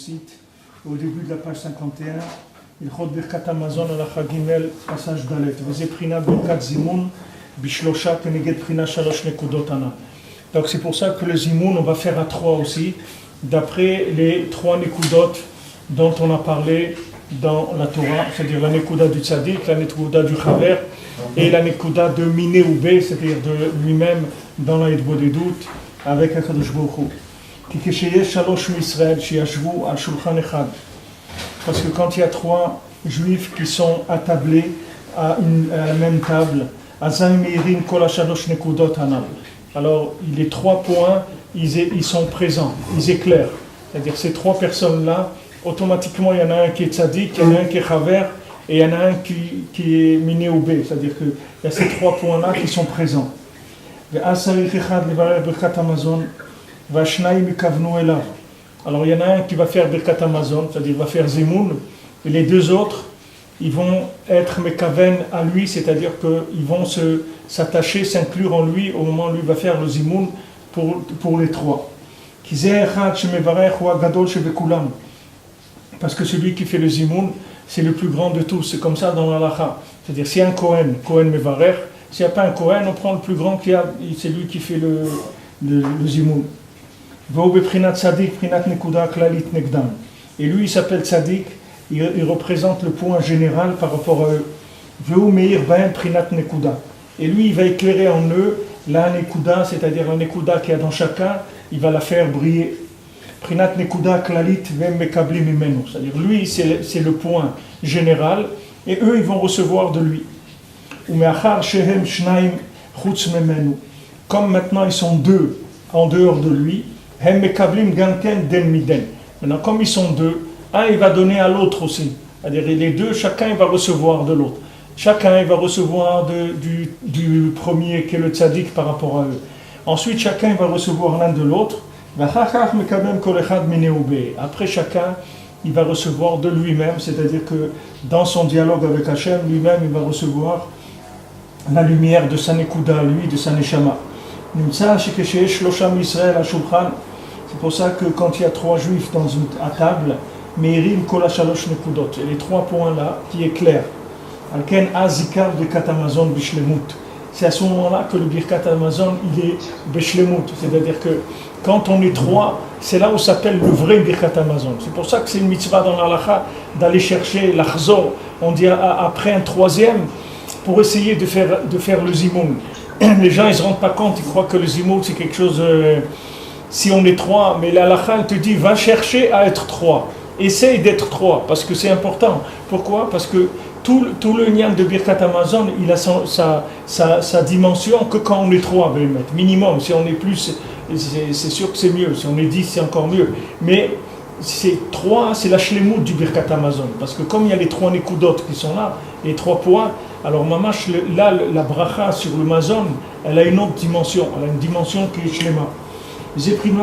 cite au début de la page 51, Ilchot Birkat Hamazon Halacha Gimel, passage Dalet, Veze Prina Birkat Zimun, Bishlosha Keneged Prina Shalosh Nekudot Ana. Donc c'est pour ça que le Zimoun, on va faire à 3 aussi, d'après les 3 Nekudot dont on a parlé dans la Torah, c'est-à-dire la Nekuda du Tzadik, la Nekuda du Chaver, et la Nekuda de Miné ou B, c'est-à-dire de lui-même dans la Hitbo des doutes, avec Akadosh Baruch Hu. Parce que quand il y a 3 juifs qui sont attablés à la même table, alors les 3 points, ils sont présents, ils éclairent. C'est-à-dire ces 3 personnes-là, automatiquement il y en a un qui est tzaddik, il y en a un qui est chaver, et il y en a un qui est miné ou bé. C'est-à-dire qu'il y a ces 3 points-là qui sont présents. Alors il y en a un qui va faire Birkat Hamazon, c'est-à-dire il va faire Zimoun, et les 2 autres, ils vont être mekaven à lui, c'est-à-dire qu'ils vont s'attacher, s'inclure en lui au moment où lui va faire le Zimoun pour les 3. Parce que celui qui fait le Zimoun, c'est le plus grand de tous, c'est comme ça dans l'Halacha. C'est-à-dire si un Kohen Mevarech, s'il n'y a pas un Kohen, on prend le plus grand qui a, c'est lui qui fait le Zimoun. Et lui il s'appelle Tzadik, il représente le point général par rapport à eux. Et lui il va éclairer en eux la Nekuda, c'est-à-dire la Nekuda qu'il y a dans chacun, il va la faire briller. Prinat Nekuda Klalit Vem Mekablim Imenu. C'est-à-dire lui c'est le point général et eux ils vont recevoir de lui. Comme maintenant ils sont 2 en dehors de lui, maintenant comme ils sont 2, un il va donner à l'autre aussi, c'est-à-dire les 2 chacun il va recevoir de l'autre, chacun il va recevoir du premier qui est le tzaddik par rapport à eux, ensuite chacun il va recevoir l'un de l'autre, après chacun il va recevoir de lui-même, c'est-à-dire que dans son dialogue avec Hachem lui-même il va recevoir la lumière de sa nekuda, lui, de sa neshama. C'est pour ça que quand il y a 3 juifs à table, Meirim Kola Shalosh Nekudot, et les 3 points là qui éclairent. Alken Azikar Birkat Hamazon Bishlemut. C'est à ce moment-là que le Birkat Hamazon il est Bishlemut, c'est-à-dire que quand on est 3, c'est là où s'appelle le vrai Birkat Hamazon. C'est pour ça que c'est une mitzvah dans l'Halacha d'aller chercher l'Achzor, on dit après un 3e, pour essayer de faire le Zimoun. Les gens ils ne se rendent pas compte, ils croient que le Zimoun c'est quelque chose, si on est 3, mais la halakha elle te dit va chercher à être 3, essaye d'être 3, parce que c'est important. Pourquoi? Parce que tout le niam de Birkat Hamazon, il a sa dimension que quand on est 3, minimum. Si on est plus, c'est sûr que c'est mieux, si on est 10 c'est encore mieux, mais c'est 3, c'est la shlemut du Birkat Hamazon, parce que comme il y a les 3 nekudot qui sont là, les 3 points, alors mamash, là la bracha sur le mazon, elle a une autre dimension, elle a une dimension qui est shlema. C'est qu'ils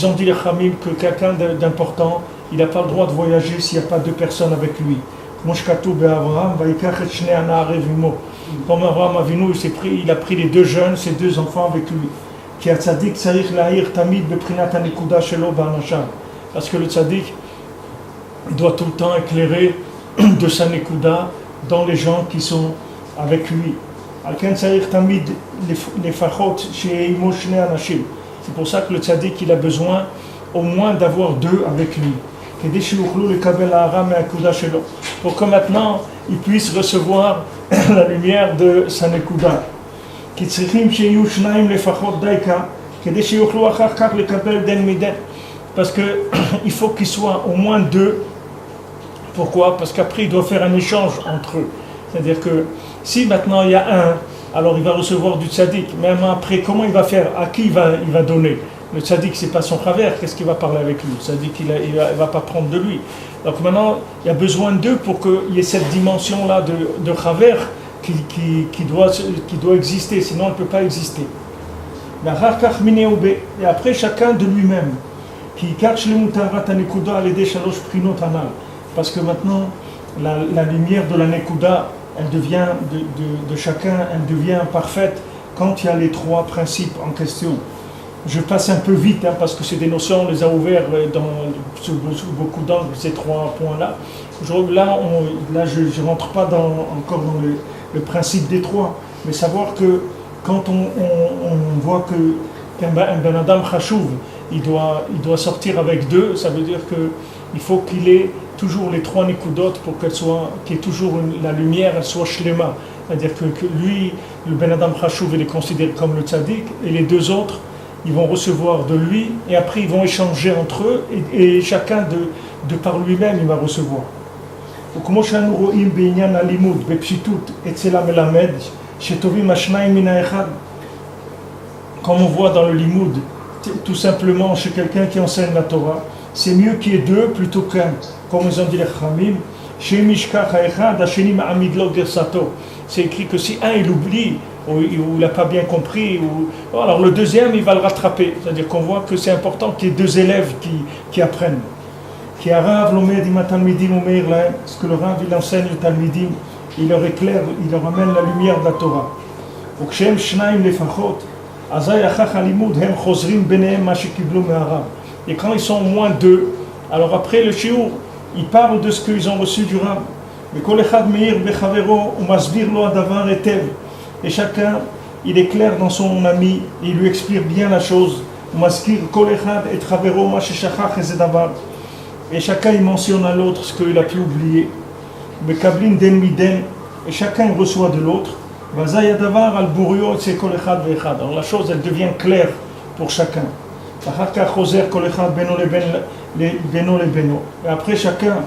ont dit les Khamim que quelqu'un d'important, il n'a pas le droit de voyager s'il n'y a pas 2 personnes avec lui. Comme Abraham Avinu, il a pris les 2 jeunes, ses 2 enfants avec lui. Parce que le tzaddik doit tout le temps éclairer de sa nekuda dans les gens qui sont avec lui. C'est pour ça que le tzaddik il a besoin au moins d'avoir 2 avec lui. Pour que maintenant il puisse recevoir la lumière de sa nekuda. Parce qu'il faut qu'il soit au moins 2. Pourquoi? Parce qu'après il doit faire un échange entre eux. C'est-à-dire que si maintenant il y a un, alors il va recevoir du tzaddik. Même après, comment il va faire? À qui il va donner? Le tzaddik c'est pas son chaver, qu'est-ce qu'il va parler avec lui? Le tzaddik il va pas prendre de lui. Donc maintenant il y a besoin d'eux pour qu'il y ait cette dimension-là de chaver qui doit exister, sinon elle ne peut pas exister. Et après chacun de lui-même. Parce que maintenant la lumière de la nekuda elle devient de chacun, elle devient parfaite quand il y a les trois principes en question, je passe un peu vite parce que c'est des notions, on les a ouvertes sous beaucoup d'angles, ces trois points-là. Là, je ne rentre pas encore dans le principe des trois, mais savoir que quand on voit qu'un Ben Adam Chashuv, il doit sortir avec deux, ça veut dire qu'il faut qu'il ait toujours les trois Nikudot pour qu'il y ait toujours la lumière, elle soit shlema. C'est-à-dire que lui, le Ben Adam Chashuv, il est considéré comme le tzaddik, et les deux autres, ils vont recevoir de lui, et après ils vont échanger entre eux, et chacun de par lui-même, il va recevoir. וכמו שאנו רואים בעניין הלימוד, בפשיטות, אצל המלמד, שטובים השניים מן האחד, comme on voit dans le limoud, tout simplement chez quelqu'un qui enseigne la Torah, c'est mieux qu'il y ait deux plutôt qu'un, comme ils ont dit les Khamim, chez Mishkach Haechad, Hasheni Ma'amid Lo Gersato. C'est écrit que si un il oublie, ou il n'a pas bien compris, alors le deuxième il va le rattraper. C'est-à-dire qu'on voit que c'est important qu'il y ait deux élèves qui apprennent. Qui Arav l'omed im talmidim omeir lahem, ce que le Rav il enseigne aux talmidim, il leur éclaire, il leur amène la lumière de la Torah. וכשהם שניים לפחות, אזי אחר הלימוד הם חוזרים ביניהם מה שקיבלו מהרב. Et quand ils sont au moins deux, alors après le shiur, ils parlent de ce qu'ils ont reçu du Rav. וכל אחד מאיר בחברו ומסביר לו הדבר היטב. Et chacun, il éclaire dans son ami, il lui explique bien la chose. ומזכיר כל אחד את חברו מה ששכח איזה דבר. Et chacun il mentionne à l'autre ce qu'il a pu oublier. Et chacun reçoit de l'autre. Alors la chose elle devient claire pour chacun. Et après chacun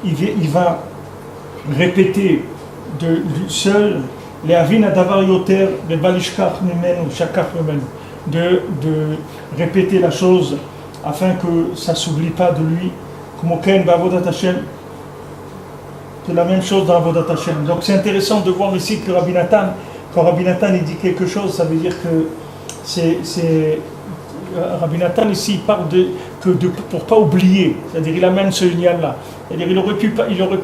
il va répéter seul de répéter la chose afin que ça ne s'oublie pas de lui. C'est la même chose dans Avodat Hashem. Donc c'est intéressant de voir ici que Rabbi Nathan, quand Rabbi Nathan il dit quelque chose, ça veut dire que Rabbi Nathan ici il parle pour ne pas oublier, c'est-à-dire il amène ce nian-là. C'est-à-dire il aurait pu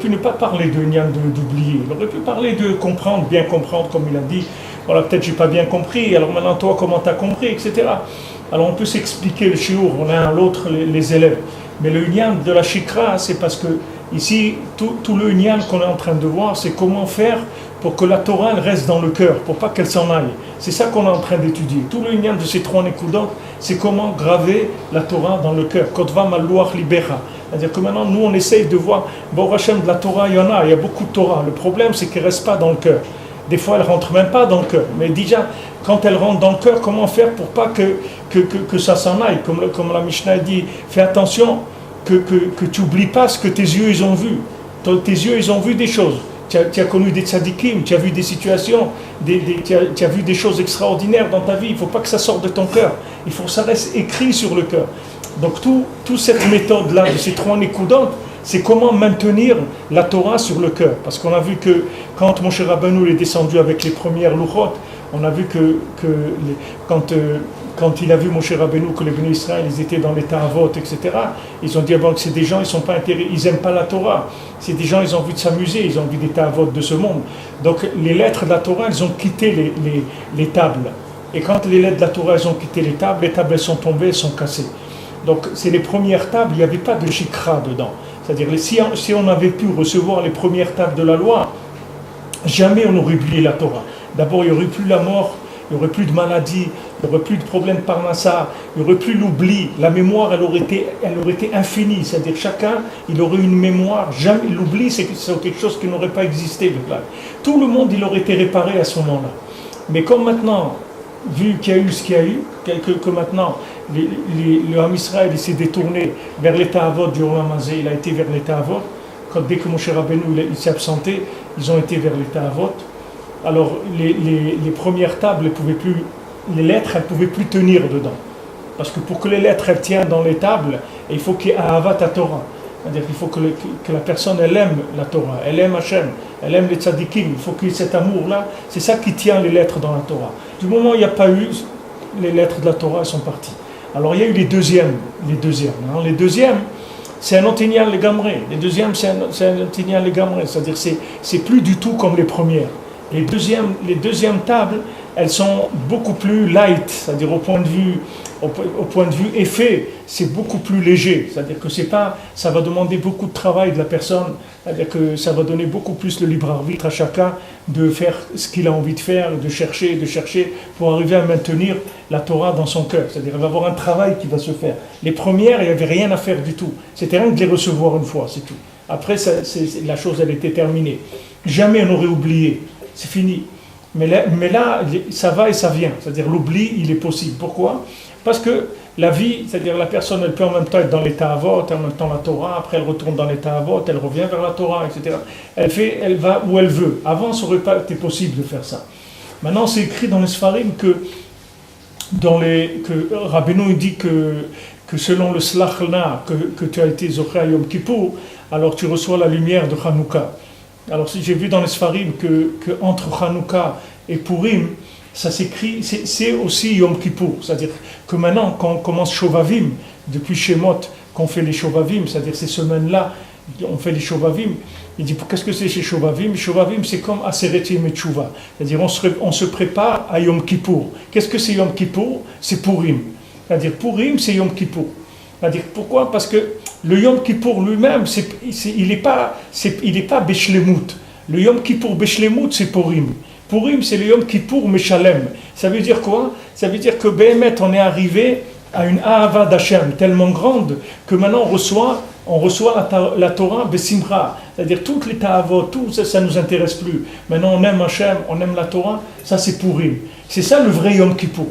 ne pas parler de nian d'oublier, il aurait pu parler de comprendre, bien comprendre comme il a dit. Voilà, peut-être j'ai pas bien compris, alors maintenant toi comment tu as compris, etc. Alors on peut s'expliquer le shiur, on a un l'autre les élèves. Mais le union de la shikra, c'est parce que ici, tout le union qu'on est en train de voir, c'est comment faire pour que la Torah elle reste dans le cœur, pour pas qu'elle s'en aille. C'est ça qu'on est en train d'étudier. Tout le union de ces trois nekudot, c'est comment graver la Torah dans le cœur. Kotva malouach libera. C'est-à-dire que maintenant, nous, on essaye de voir, bon, Hachem, de la Torah, il y en a beaucoup de Torah. Le problème, c'est qu'elle reste pas dans le cœur. Des fois, elle rentre même pas dans le cœur. Mais déjà, quand elle rentre dans le cœur, comment faire pour pas que ça s'en aille, comme la Mishnah dit, fais attention que tu n'oublies pas ce que tes yeux ils ont vu. Tes yeux ils ont vu des choses. Tu as connu des tzadikim, tu as vu des situations, tu as vu des choses extraordinaires dans ta vie. Il ne faut pas que ça sorte de ton cœur. Il faut que ça reste écrit sur le cœur. Donc toute cette méthode-là, de ces trois nekudot, c'est comment maintenir la Torah sur le cœur. Parce qu'on a vu que quand Moshe Rabbeinu est descendu avec les premières louchot, on a vu quand il a vu Moshe Rabbeinu que les bénis Israël ils étaient dans l'état avot, etc. Ils ont dit que c'est des gens, ils n'aiment pas la Torah. C'est des gens, ils ont envie de s'amuser, ils ont envie des avot de ce monde. Donc les lettres de la Torah, elles ont quitté les tables. Et quand les lettres de la Torah, elles ont quitté les tables elles sont tombées, elles sont cassées. Donc c'est les premières tables, il n'y avait pas de shikra dedans. C'est-à-dire si on avait pu recevoir les premières tables de la loi, jamais on n'aurait oublié la Torah. D'abord, il n'y aurait plus la mort, il n'y aurait plus de maladie, il n'y aurait plus de problème par massa, il n'y aurait plus l'oubli. La mémoire, elle aurait été infinie. C'est-à-dire chacun, il aurait une mémoire. Jamais l'oubli, c'est quelque chose qui n'aurait pas existé. Tout le monde, il aurait été réparé à ce moment-là. Mais comme maintenant, vu qu'il y a eu ce qu'il y a eu, que maintenant, le Ham Israël s'est détourné vers l'état avot du Olam Hazé, il a été vers l'état avot. Dès que Moshe Rabbeinu il s'est absenté, ils ont été vers l'état avot. Alors les premières tables, les lettres, elles ne pouvaient plus tenir dedans. Parce que pour que les lettres elles tiennent dans les tables, il faut qu'il y ait Ahavat Torah. C'est-à-dire qu'il faut que la personne elle aime la Torah, elle aime Hachem, elle aime les tzadikim. Il faut qu'il y ait cet amour-là. C'est ça qui tient les lettres dans la Torah. Du moment où il n'y a pas eu, les lettres de la Torah elles sont parties. Alors il y a eu les deuxièmes. Les deuxièmes, c'est un Otinyan Legamre. Les deuxièmes, c'est un Otinyan Legamre. C'est-à-dire c'est plus du tout comme les premières. Les deuxièmes tables, elles sont beaucoup plus light, c'est-à-dire au point de vue effet, c'est beaucoup plus léger. C'est-à-dire que ça va demander beaucoup de travail de la personne, c'est-à-dire que ça va donner beaucoup plus le libre arbitre à chacun de faire ce qu'il a envie de faire, de chercher pour arriver à maintenir la Torah dans son cœur. C'est-à-dire qu'il va y avoir un travail qui va se faire. Les premières, il n'y avait rien à faire du tout. C'était rien que de les recevoir une fois, c'est tout. Après, la chose, elle était terminée. Jamais on n'aurait oublié. C'est fini. Mais là, ça va et ça vient. C'est-à-dire l'oubli, il est possible. Pourquoi ? Parce que la vie, c'est-à-dire la personne, elle peut en même temps être dans l'état avot, en même temps la Torah, après elle retourne dans l'état avot, elle revient vers la Torah, etc. Elle va où elle veut. Avant, ça n'aurait pas été possible de faire ça. Maintenant, c'est écrit dans les Sfarim que Rabbeinu dit que selon le Slachna que tu as été Zoché à Yom Kippour, alors tu reçois la lumière de Hanouka. Alors j'ai vu dans les Sfarim que entre Hanouka et Purim, ça s'écrit, c'est aussi Yom Kippour. C'est-à-dire que maintenant, quand on commence Shovavim, depuis Shemot, qu'on fait les Shovavim, c'est-à-dire ces semaines-là, on fait les Shovavim, il dit qu'est-ce que c'est chez Shovavim ? Shovavim, c'est comme Aseret Yemei Tshuva. C'est-à-dire on se prépare à Yom Kippour. Qu'est-ce que c'est Yom Kippour ? C'est Purim. C'est-à-dire Purim, c'est Yom Kippour. C'est-à-dire pourquoi ? Parce que le Yom Kippour lui-même, il n'est pas Beshlemut. Le Yom Kippour Beshlemut, c'est Purim. Purim, c'est le Yom Kippour Meshalem. Ça veut dire quoi ? Ça veut dire que Béhémet, on est arrivé à une Ahava d'Hachem tellement grande que maintenant on reçoit la Torah Besimra. C'est-à-dire toutes les Ta'avot, tout ça ne nous intéresse plus. Maintenant on aime Hachem, on aime la Torah, ça c'est Purim. C'est ça le vrai Yom Kippour.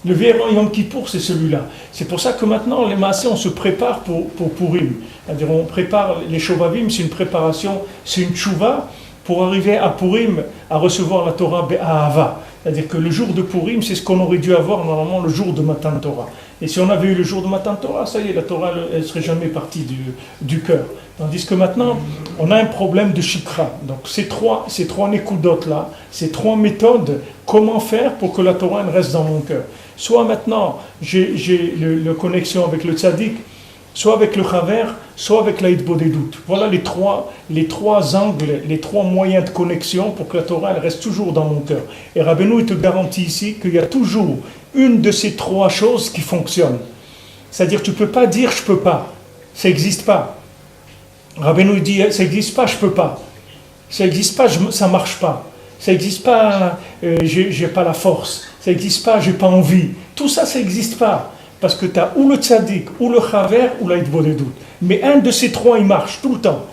Le vrai Yom Kippour, c'est celui-là. C'est pour ça que maintenant, les Maaseh, on se prépare pour Purim. C'est-à-dire, on prépare les Shovavim, c'est une préparation, c'est une tchouva pour arriver à Purim, à recevoir la Torah Be'ahava. C'est-à-dire que le jour de Purim, c'est ce qu'on aurait dû avoir normalement le jour de Matan Torah. Et si on avait eu le jour de Matan Torah, ça y est, la Torah, elle ne serait jamais partie du cœur. Tandis que maintenant, on a un problème de shikra. Donc ces trois nékoudotes-là, ces trois méthodes, comment faire pour que la Torah elle reste dans mon cœur ? Soit maintenant, j'ai la connexion avec le tzaddik, soit avec le chaver, soit avec la hitbodedut. Voilà les trois angles, les trois moyens de connexion pour que la Torah elle reste toujours dans mon cœur. Et Rabbeinu il te garantit ici qu'il y a toujours une de ces trois choses qui fonctionne. C'est-à-dire tu ne peux pas dire je ne peux pas. Ça n'existe pas. Rabbeinu dit ça n'existe pas, je ne peux pas. Ça n'existe pas, ça ne marche pas. Ça n'existe pas, j'ai pas la force. Ça n'existe pas, j'ai pas envie. Tout ça, ça n'existe pas. Parce que tu as ou le tzaddik, ou le chaver, ou la hitbodedut. Mais un de ces trois, il marche tout le temps.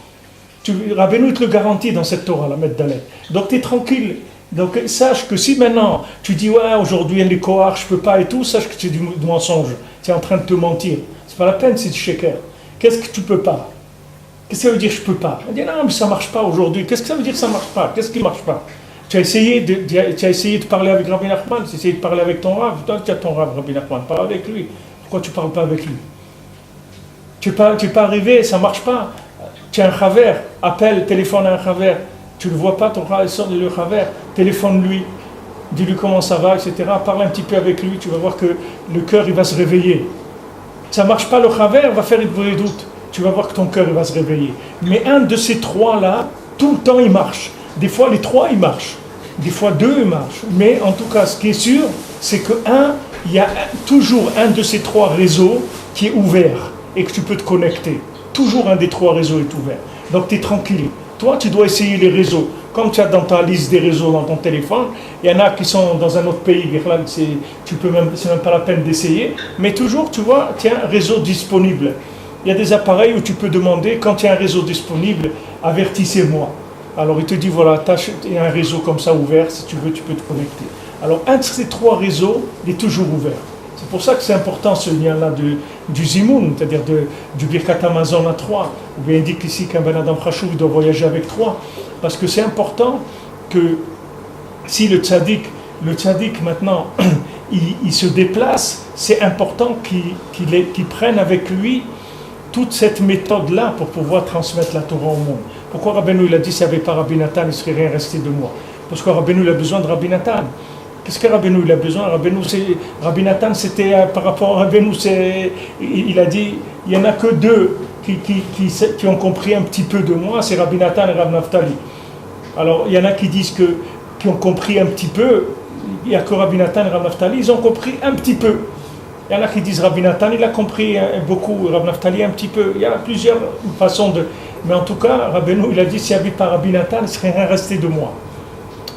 Rabbeinu te le garantit dans cette Torah, la Met Dalet. Donc tu es tranquille. Donc sache que si maintenant tu dis ouais aujourd'hui les kohar, je peux pas et tout, sache que c'est du mensonge. Tu es en train de te mentir. C'est pas la peine, c'est du sheker. Qu'est-ce que tu peux pas ? Qu'est-ce que ça veut dire je peux pas ? On dit non mais ça marche pas aujourd'hui. Qu'est-ce que ça veut dire ça marche pas ? Qu'est-ce qui marche pas ? Tu as essayé de parler avec Rabbi Nachman, tu as essayé de parler avec ton Rav, toi tu as ton Rav, Rabbi Nachman, parle avec lui. Pourquoi tu ne parles pas avec lui ? Tu n'es pas arrivé, ça ne marche pas. Tu as un chaver, téléphone à un chaver, tu ne le vois pas, ton Rav sort de le chaver, téléphone-lui, dis-lui comment ça va, etc. Parle un petit peu avec lui, tu vas voir que le cœur il va se réveiller. Ça ne marche pas le chaver, va faire une doute. Tu vas voir que ton cœur il va se réveiller. Mais un de ces trois-là, tout le temps il marche. Des fois, les trois, ils marchent. Des fois, deux, ils marchent. Mais en tout cas, ce qui est sûr, c'est il y a toujours un de ces trois réseaux qui est ouvert et que tu peux te connecter. Toujours un des trois réseaux est ouvert. Donc, tu es tranquille. Toi, tu dois essayer les réseaux. Comme tu as dans ta liste des réseaux dans ton téléphone, il y en a qui sont dans un autre pays. C'est même pas la peine d'essayer. Mais toujours, tu vois, tu as un réseau disponible. Il y a des appareils où tu peux demander, quand il y a un réseau disponible, avertissez-moi. Alors il te dit voilà, il y a un réseau comme ça ouvert, si tu veux, tu peux te connecter. Alors un de ces trois réseaux, il est toujours ouvert. C'est pour ça que c'est important ce lien-là du Zimoun, c'est-à-dire du Birkat Hamazon à 3. Ou bien il dit ici qu'un Ben Adam Chachou doit voyager avec 3. Parce que c'est important que si le tzaddik maintenant, il se déplace, c'est important qu'il prenne avec lui toute cette méthode-là pour pouvoir transmettre la Torah au monde. Pourquoi Rabbeinu il a dit s'il n'y avait pas Rabbi Nathan, il ne serait rien resté de moi ? Parce que Rabbeinu il a besoin de Rabbi Nathan. Qu'est-ce que Rabbeinu il a besoin ? Rabbi Nathan c'était par rapport à Rabbeinu, il a dit il n'y en a que deux qui ont compris un petit peu de moi, c'est Rabbi Nathan et Rav Naftali. Alors il y en a qui disent que qui ont compris un petit peu. Il n'y a que Rabbi Nathan et Rav Naftali, ils ont compris un petit peu. Il y en a qui disent Rabbi Nathan, il a compris beaucoup, Rav Naftali un petit peu. Il y a plusieurs façons de... Mais en tout cas, Rabbeinu, il a dit, s'il n'y avait pas Rabbi Nathan, il ne serait rien resté de moi.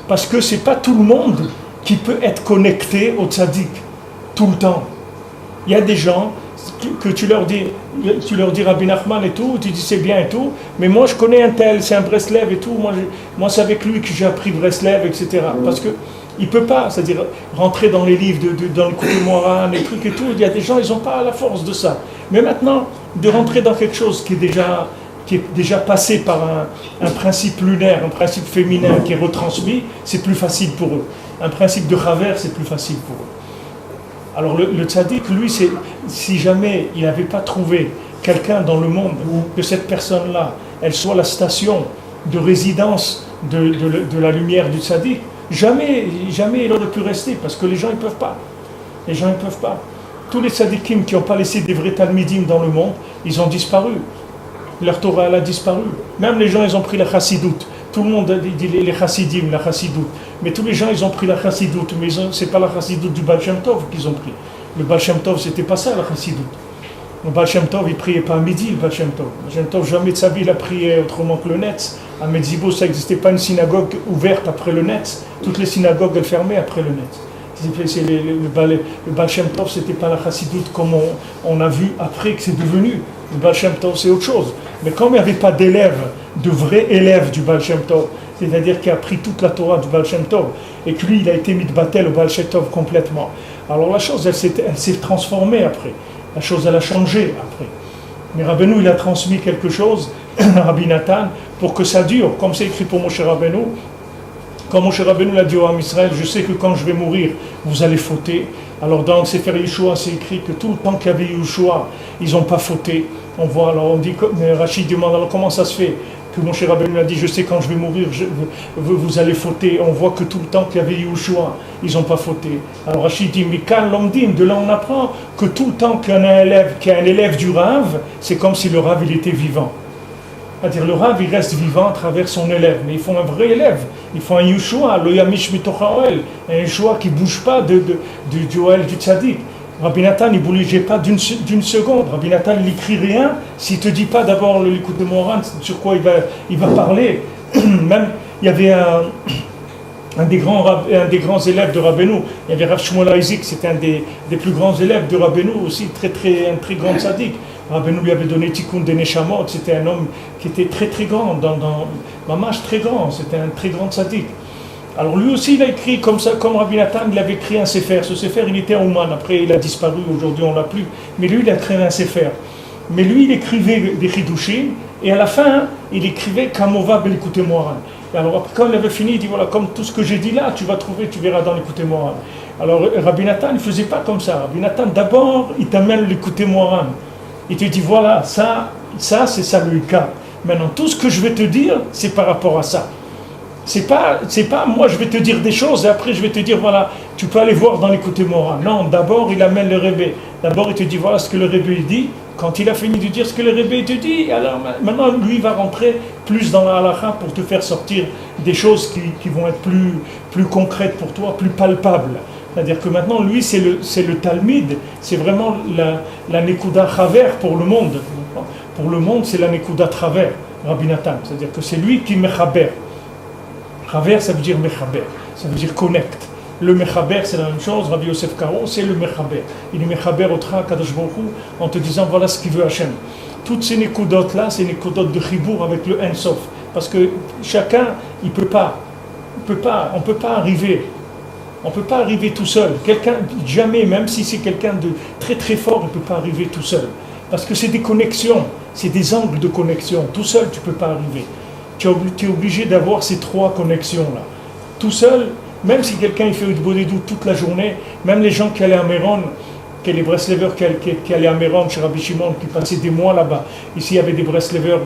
Parce que ce n'est pas tout le monde qui peut être connecté au tzaddik tout le temps. Il y a des gens que tu leur dis Rabbi Nachman et tout, tu dis c'est bien et tout, mais moi je connais un tel, c'est un Breslev et tout, moi c'est avec lui que j'ai appris Breslev, etc. Parce que il peut pas, c'est-à-dire rentrer dans les livres, dans le Koukoué Moharan, les trucs et tout, il y a des gens, ils n'ont pas la force de ça. Mais maintenant, de rentrer dans quelque chose qui est déjà passé par un principe lunaire, un principe féminin qui est retransmis, c'est plus facile pour eux. Un principe de Chaver, c'est plus facile pour eux. Alors le tzaddik, lui, si jamais il n'avait pas trouvé quelqu'un dans le monde, que cette personne-là, elle soit la station de résidence de la lumière du tzaddik, jamais il aurait pu rester, parce que les gens, ils ne peuvent pas. Les gens, ils ne peuvent pas. Tous les tzaddikim qui n'ont pas laissé des vrais talmidim dans le monde, ils ont disparu. Leur Torah, elle a disparu. Même les gens, ils ont pris la chassidoute. Tout le monde dit les chassidim, la chassidoute. Mais tous les gens, ils ont pris la chassidoute. Mais ce n'est pas la chassidoute du Baal Shem Tov qu'ils ont pris. Le Baal Shem Tov, ce n'était pas ça, la chassidoute. Le Baal Shem Tov, il ne priait pas à midi, le Baal Shem Tov. Le Baal Shem Tov, jamais de sa vie, il a prié autrement que le Netz. À Metzibo, ça n'existait pas une synagogue ouverte après le Netz. Toutes les synagogues, elles fermaient après le Netz. Le Baal Shem Tov, ce n'était pas la chassidoute comme on a vu après que c'est devenu. Le Baal Shem Tov, c'est autre chose. Mais comme il n'y avait pas d'élèves, de vrais élèves du Baal Shem Tov, c'est-à-dire qui a pris toute la Torah du Baal Shem Tov, et que lui, il a été mitbatel au Baal Shem Tov complètement. Alors la chose, elle s'est transformée après. La chose, elle a changé après. Mais Rabbeinu, il a transmis quelque chose, Rabbi Nathan, pour que ça dure, comme c'est écrit pour Moshe Rabbeinu. Quand Moshe Rabbeinu l'a dit au Ham Israël, je sais que quand je vais mourir, vous allez fauter. Alors dans le Sefer Yeshua, c'est écrit que tout le temps qu'il y avait Yeshua, ils n'ont pas fauté. On voit, alors on dit, mais Rachid demande, alors comment ça se fait que Moshe Rabbeinu a dit, je sais quand je vais mourir, vous allez fauter. On voit que tout le temps qu'il y avait Yeshua, ils n'ont pas fauté. Alors Rachid dit, mais quand l'homme dit, de là on apprend que tout le temps qu'il y a un élève du Rav, c'est comme si le Rav il était vivant. C'est-à-dire le Rav, il reste vivant à travers son élève. Mais il faut un vrai élève. Il faut un Yeshua, lo yamish mitoch haoel. Un Yeshua qui ne bouge pas du Oel du Tzaddik. Rabbi Nathan, il ne bougeait pas d'une seconde. Rabbi Nathan, il n'écrit rien. S'il ne te dit pas d'abord le Likout de Moharan, sur quoi il va parler. Même, il y avait un des grands élèves de Rabbeinu. Il y avait Rav Shmuel Isaac, c'était un des plus grands élèves de Rabbeinu aussi, un très grand tzaddik. Rabbeinu lui avait donné Tikkun des Neshamot, c'était un homme qui était très très grand, Mamash très grand, c'était un très grand tzaddik. Alors lui aussi il a écrit comme ça, comme Rabbi Nathan, il avait écrit un sefer. Ce sefer il était en Ouman, après il a disparu, aujourd'hui on l'a plus. Mais lui il a créé un sefer. Mais lui il écrivait des chidushim, et à la fin il écrivait Kamova Belikoutei Moharan. Et alors après quand il avait fini, il dit voilà, comme tout ce que j'ai dit là, tu verras dans l'Écoutei Moharan. Alors Rabbi Nathan il ne faisait pas comme ça. Rabbi Nathan d'abord il t'amène l'Écoutei Moharan. Il te dit voilà, ça c'est ça le Ika. Maintenant, tout ce que je vais te dire, c'est par rapport à ça. C'est pas moi je vais te dire des choses et après je vais te dire voilà, tu peux aller voir dans l'Écoutei Moharan. Non, d'abord il amène le Rebbe. D'abord il te dit voilà ce que le Rebbe dit. Quand il a fini de dire ce que le Rebbe te dit, alors maintenant lui va rentrer plus dans la halakha pour te faire sortir des choses qui vont être plus concrètes pour toi, plus palpables. C'est-à-dire que maintenant, lui, c'est le Talmid, c'est vraiment la Nekuda Chaver pour le monde. Pour le monde, c'est la Nekuda Traver, Rabbi Nathan. C'est-à-dire que c'est lui qui mechaber. Chaver, ça veut dire mechaber, ça veut dire connect. Le mechaber, c'est la même chose, Rabbi Yosef Karo, c'est le mechaber. Il est mechaber au Tra, Kadosh Baruch Hu, en te disant, voilà ce qu'il veut Hachem. Toutes ces Nekudot-là, c'est Nekudot de Chibour avec le En Sof. Parce que chacun, on ne peut pas arriver. On ne peut pas arriver tout seul. Quelqu'un, jamais, même si c'est quelqu'un de très très fort, il ne peut pas arriver tout seul. Parce que c'est des connexions, c'est des angles de connexion. Tout seul, tu ne peux pas arriver. Tu es obligé d'avoir ces trois connexions-là. Tout seul, même si quelqu'un il fait du bodédou toute la journée, même les gens qui allaient à Méron, que les Breslevers qui allaient à Méron chez Rabbi Shimon, qui passaient des mois là-bas. Ici, il y avait des Breslevers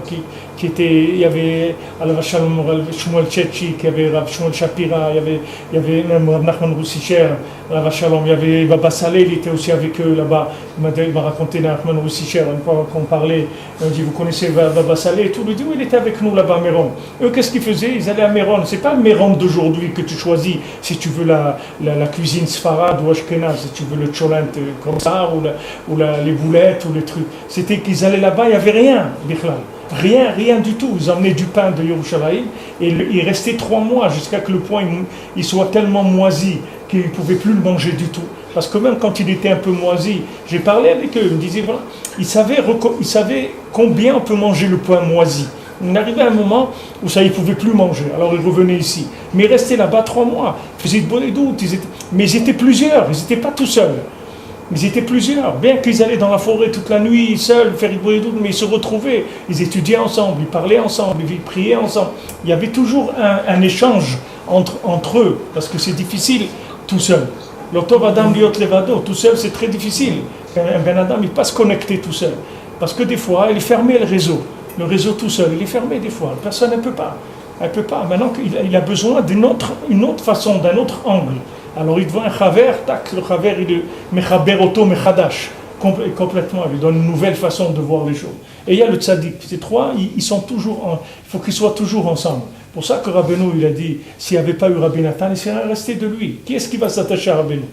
qui étaient, il y avait Alav Shalom, Shmuel Tchetchik, il y avait Rav Shmuel Shapira, il y avait même Rav Nachman Roussicher, Alav Shalom, il y avait Baba Saleh, il était aussi avec eux là-bas. Il m'a raconté Nachman Roussicher, une fois qu'on parlait, il dit, vous connaissez Baba Saleh et tout, il dit, oui, il était avec nous là-bas à Méron. Eux, qu'est-ce qu'ils faisaient? Ils allaient à Méron. C'est pas le Méron d'aujourd'hui que tu choisis, si tu veux la cuisine sfarade ou ashkenaz, si tu veux le cholent comme ça, ou les boulettes, ou les trucs. C'était qu'ils allaient là-bas, il n'y avait rien, Bichlal. Rien du tout. Ils emmenaient du pain de Yerushalayim et il restait 3 mois jusqu'à que le pain il soit tellement moisi qu'ils ne pouvaient plus le manger du tout. Parce que même quand il était un peu moisi, j'ai parlé avec eux, ils me disaient, voilà, ils savaient combien on peut manger le pain moisi. On arrivait à un moment où ça, ils ne pouvaient plus manger. Alors ils revenaient ici. Mais ils restaient là-bas 3 mois. Ils faisaient de bonnes doutes. Mais ils étaient plusieurs. Ils n'étaient pas tout seuls. Ils étaient plusieurs. Bien qu'ils allaient dans la forêt toute la nuit, seuls, faire des bonnes doutes, mais ils se retrouvaient. Ils étudiaient ensemble, ils parlaient ensemble, ils priaient ensemble. Il y avait toujours un échange entre eux. Parce que c'est difficile tout seul. L'otov adam liot levado. Tout seul, c'est très difficile. Un ben adam, il ne peut pas se connecter tout seul. Parce que des fois, il est fermé le réseau. Le réseau tout seul, il est fermé des fois. Personne ne peut pas. Elle peut pas. Maintenant qu'il a besoin d'une autre façon, d'un autre angle. Alors il devient un chaver, tac, le chaver, il est mechaber auto mechadash. Complètement, il lui donne une nouvelle façon de voir les choses. Et il y a le tzaddik. Ces trois, ils sont toujours, il faut qu'ils soient toujours ensemble. Pour ça que Rabbeinu, il a dit, s'il n'y avait pas eu Rabbi Nathan, il serait resté de lui. Qui est-ce qui va s'attacher à Rabbeinu?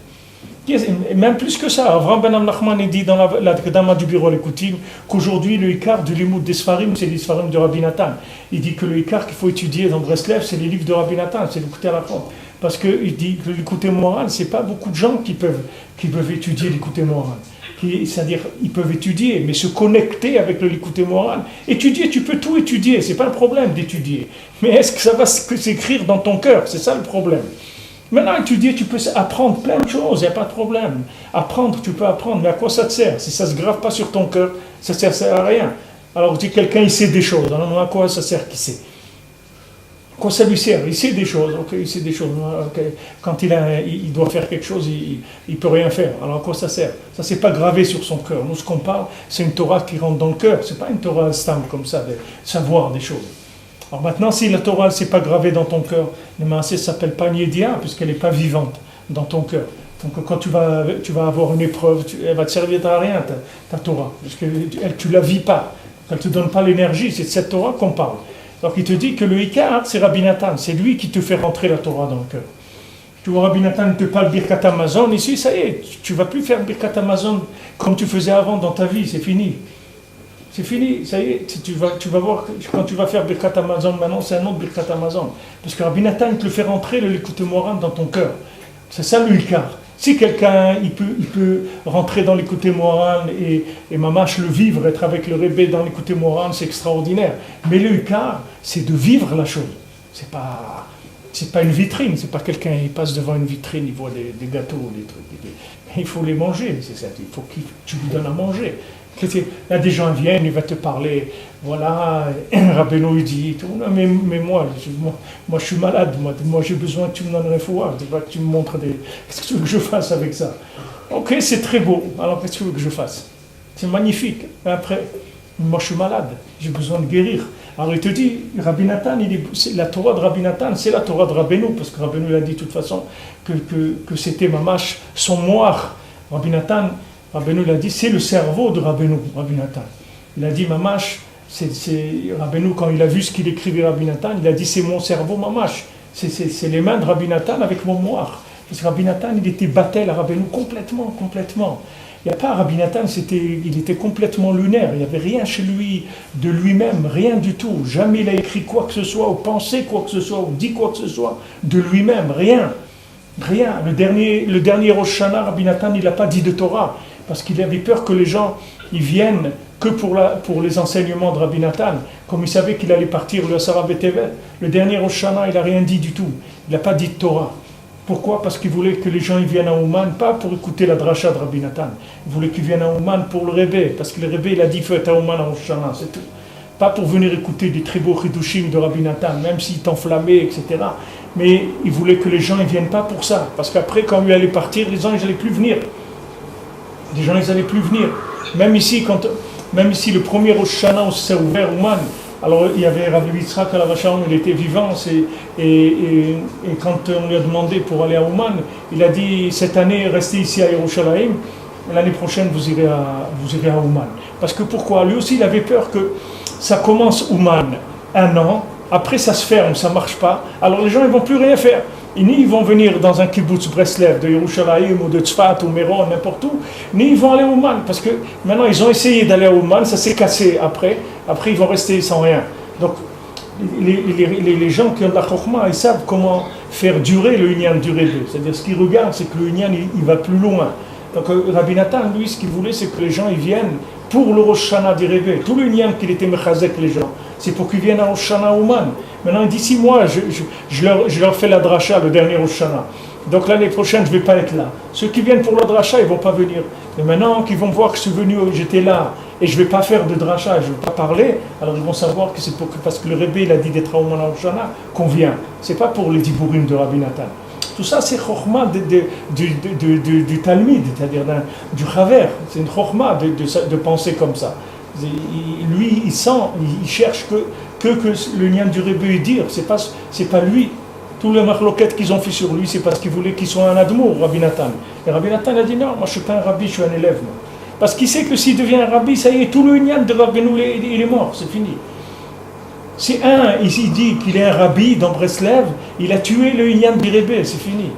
Et même plus que ça, Avram Ben Nachman il dit dans la Kedama du Bureau L'écoutime qu'aujourd'hui le Ikar du Limoud des Sfarim, c'est les Sfarim de Rabbi Nathan. Il dit que le Ikar qu'il faut étudier dans Breslev, c'est les livres de Rabbi Nathan, c'est l'écouter à la fois. Parce qu'il dit que l'écouter moral, c'est pas beaucoup de gens qui peuvent étudier l'écouter moral. C'est-à-dire, ils peuvent étudier, mais se connecter avec le l'écouter moral. Étudier, tu peux tout étudier, c'est pas un problème d'étudier. Mais est-ce que ça va s'écrire dans ton cœur? C'est ça le problème. Maintenant, étudier, tu peux apprendre plein de choses, il n'y a pas de problème. Apprendre, tu peux apprendre, mais à quoi ça te sert? Si ça ne se grave pas sur ton cœur, ça ne sert à rien. Alors, tu dis quelqu'un, il sait des choses. Alors, à quoi ça sert qu'il sait? À quoi ça lui sert? Il sait des choses, ok, il sait des choses. Okay. Quand il doit faire quelque chose, il ne peut rien faire. Alors, à quoi ça sert? Ça, c'est pas gravé sur son cœur. Nous, ce qu'on parle, c'est une Torah qui rentre dans le cœur. Ce n'est pas une Torah stam comme ça, de savoir des choses. Alors maintenant, si la Torah ne s'est pas gravée dans ton cœur, le Maaseh ne s'appelle pas Niedia, puisqu'elle n'est pas vivante dans ton cœur. Donc quand tu vas avoir une épreuve, elle va te servir à rien, ta Torah, parce que tu ne la vis pas. Elle ne te donne pas l'énergie, c'est de cette Torah qu'on parle. Donc il te dit que le Ikar, c'est Rabbi Nathan, c'est lui qui te fait rentrer la Torah dans le cœur. Tu vois, Rabbi Nathan ne te parle Birkat Hamazon, ici, ça y est, tu ne vas plus faire Birkat Hamazon comme tu faisais avant dans ta vie, c'est fini. C'est fini, ça y est, tu vas voir, quand tu vas faire Birkat Hamazon maintenant, c'est un autre Birkat Hamazon. Parce que Rabbi Nathan te le fait rentrer, le l'écouter moral dans ton cœur. C'est ça le Ikar. Si quelqu'un, il peut rentrer dans l'écouter moral et mamash le vivre, être avec le Rebbe dans l'écouter moral, c'est extraordinaire. Mais le Ikar, c'est de vivre la chose. C'est pas une vitrine, c'est pas quelqu'un, il passe devant une vitrine, il voit des gâteaux, des trucs. Il faut les manger, c'est ça, il faut que tu lui donnes à manger. Là, des gens viennent, ils vont te parler, voilà, Rabbeinu il dit, tout, non, mais moi, je suis malade, moi j'ai besoin que tu me donnes un foie, que tu me montres qu'est-ce que tu veux que je fasse avec ça? Ok, c'est très beau, alors qu'est-ce que tu veux que je fasse? C'est magnifique, mais après, moi je suis malade, j'ai besoin de guérir. Alors il te dit, Rabbi Nathan, la Torah de Rabbi Nathan, c'est la Torah de Rabbeinu, parce que Rabbeinu il a dit de toute façon que c'était mamash, son moire. Rabbi Nathan, Rabbeinu l'a dit, c'est le cerveau de Rabbeinu, Rabbi Nathan. Il a dit, mamash, Rabbeinu, quand il a vu ce qu'il écrivait Rabbi Nathan, il a dit, c'est mon cerveau, mamash. C'est les mains de Rabbi Nathan avec mon moire. Parce que Rabbi Nathan, il était battel à Rabbeinu complètement. Il n'y a pas, Rabbi Nathan, il était complètement lunaire. Il n'y avait rien chez lui, de lui-même, rien du tout. Jamais il a écrit quoi que ce soit, ou pensé quoi que ce soit, ou dit quoi que ce soit, de lui-même, rien. Le dernier Rosh Hashanah, Rabbi Nathan, il n'a pas dit de Torah. Parce qu'il avait peur que les gens ils viennent que pour les enseignements de Rabbi Nathan, comme il savait qu'il allait partir le Asara B'Tevet. Le dernier Rosh Hashanah, il n'a rien dit du tout. Il n'a pas dit de Torah. Pourquoi? Parce qu'il voulait que les gens ils viennent à Ouman, pas pour écouter la dracha de Rabbi Nathan. Il voulait qu'ils viennent à Ouman pour le Rebbe, parce que le Rebbe il a dit il faut être à Ouman à Rosh Hashanah, c'est tout. Pas pour venir écouter des très beaux chidushim de Rabbi Nathan, même s'il t'enflammait, etc. Mais il voulait que les gens ne viennent pas pour ça, parce qu'après, quand il allait partir, les gens ils n'allaient plus venir. des gens ils n'allaient plus venir. Même ici, le premier Rosh Hashanah s'est ouvert Ouman, alors il y avait Rabbi Yitzhak Alavachon, il était vivant, et quand on lui a demandé pour aller à Ouman, il a dit cette année restez ici à Yerushalayim, l'année prochaine vous irez à Ouman. Parce que pourquoi? Lui aussi il avait peur que ça commence Ouman 1 an, après ça se ferme, ça ne marche pas, alors les gens ils ne vont plus rien faire. Ni ils vont venir dans un kibbutz Breslev de Yerushalayim ou de Tzfat ou Méron, n'importe où, ni ils vont aller à Ouman, parce que maintenant ils ont essayé d'aller à Ouman, ça s'est cassé après ils vont rester sans rien. Donc les gens qui ont de la chokhma, ils savent comment faire durer le Inyan du Rebbe. C'est-à-dire ce qu'ils regardent, c'est que le Inyan il va plus loin. Donc Rabbi Nathan, lui, ce qu'il voulait, c'est que les gens ils viennent pour le Rosh Hashanah du Rebbe. Tout le Inyan qu'il était mechazek les gens, c'est pour qu'ils viennent à Rosh Hashanah Ouman. Maintenant, d'ici moi, je leur fais la dracha, le dernier Rosh Hashanah. Donc l'année prochaine, je ne vais pas être là. Ceux qui viennent pour la dracha, ils ne vont pas venir. Mais maintenant qu'ils vont voir que je suis venu, j'étais là, et je ne vais pas faire de dracha, je ne vais pas parler, alors ils vont savoir que c'est parce que le Rebbe, il a dit d'être à Ouman à Rosh Hashanah qu'on vient. Ce n'est pas pour les diburim de Rabbi Nathan. Tout ça, c'est chokhma du Talmud, c'est-à-dire du chaver. C'est une chokhma de penser comme ça. Lui, il sent, il cherche que le Inyan du Rebbe dire. C'est pas lui. Tous les marloquettes qu'ils ont fait sur lui, c'est parce qu'ils voulaient qu'il soit un admour, Rabbi Nathan. Et Rabbi Nathan a dit non, moi je ne suis pas un rabbi, je suis un élève. Moi. Parce qu'il sait que s'il devient un rabbi, ça y est, tout le Inyan de Rabbeinu, il est mort, c'est fini. Si il dit qu'il est un rabbi dans Breslev, il a tué le Inyan du Rebbe, c'est fini.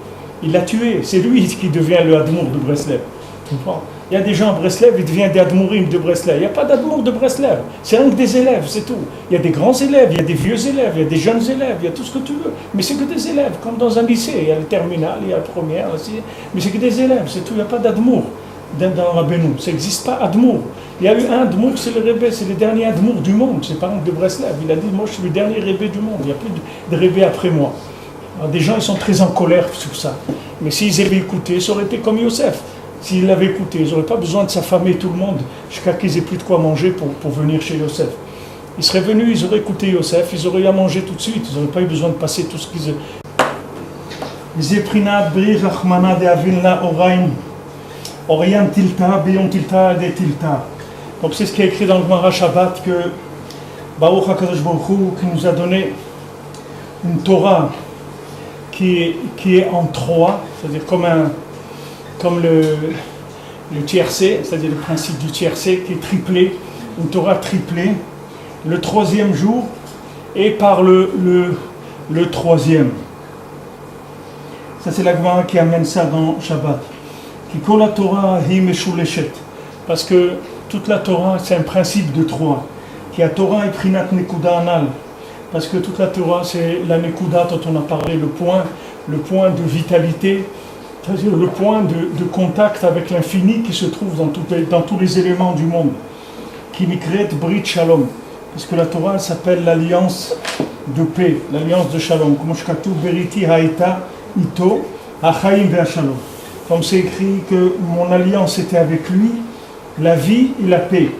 Il l'a tué, c'est lui qui devient le admour de Breslev. Tu comprends? Il y a des gens à Breslev, ils deviennent des admourim de Breslev. Il n'y a pas d'admour de Breslev. C'est rien que des élèves, c'est tout. Il y a des grands élèves, il y a des vieux élèves, il y a des jeunes élèves, il y a tout ce que tu veux. Mais c'est que des élèves, comme dans un lycée. Il y a le terminal, il y a la première aussi. Mais c'est que des élèves, c'est tout. Il n'y a pas d'admour dans Rabbeinu. Ça n'existe pas admour. Il y a eu un admour, c'est le Rebbe, c'est le dernier admour du monde. C'est pas un de Breslev. Il a dit, moi je suis le dernier Rebbe du monde. Il n'y a plus de Rebbe après moi. Alors, des gens, ils sont très en colère sur ça. Mais s'ils avaient écouté, ça aurait été comme Yosef. S'ils l'avaient écouté, ils n'auraient pas besoin de s'affamer tout le monde jusqu'à qu'ils aient plus de quoi manger pour venir chez Yosef. Ils seraient venus, ils auraient écouté Yosef, ils auraient eu à manger tout de suite, ils n'auraient pas eu besoin de passer tout ce qu'ils aient. Donc c'est ce qui est écrit dans le Gemara Shabbat que Baruch HaKadosh Baruch Hu qui nous a donné une Torah qui est en 3, c'est-à-dire comme le tiercé, c'est-à-dire le principe du tiercé qui est triplé, une Torah triplée, le 3e jour et par le 3e. Ça c'est la Gemara qui amène ça dans Shabbat. Qui kol la Torah hi meshuleshet, parce que toute la Torah c'est un principe de 3. Qui a Torah et prinat nekuda anal, parce que toute la Torah c'est la nekuda dont on a parlé, le point de vitalité. C'est-à-dire le point de contact avec l'infini qui se trouve dans tous les éléments du monde. Qui nikret brit shalom. Parce que la Torah s'appelle l'alliance de paix, l'alliance de shalom. Comme shkatu beriti haïta ito hachaim ve'ashalom. Comme c'est écrit que mon alliance était avec lui, la vie et la paix.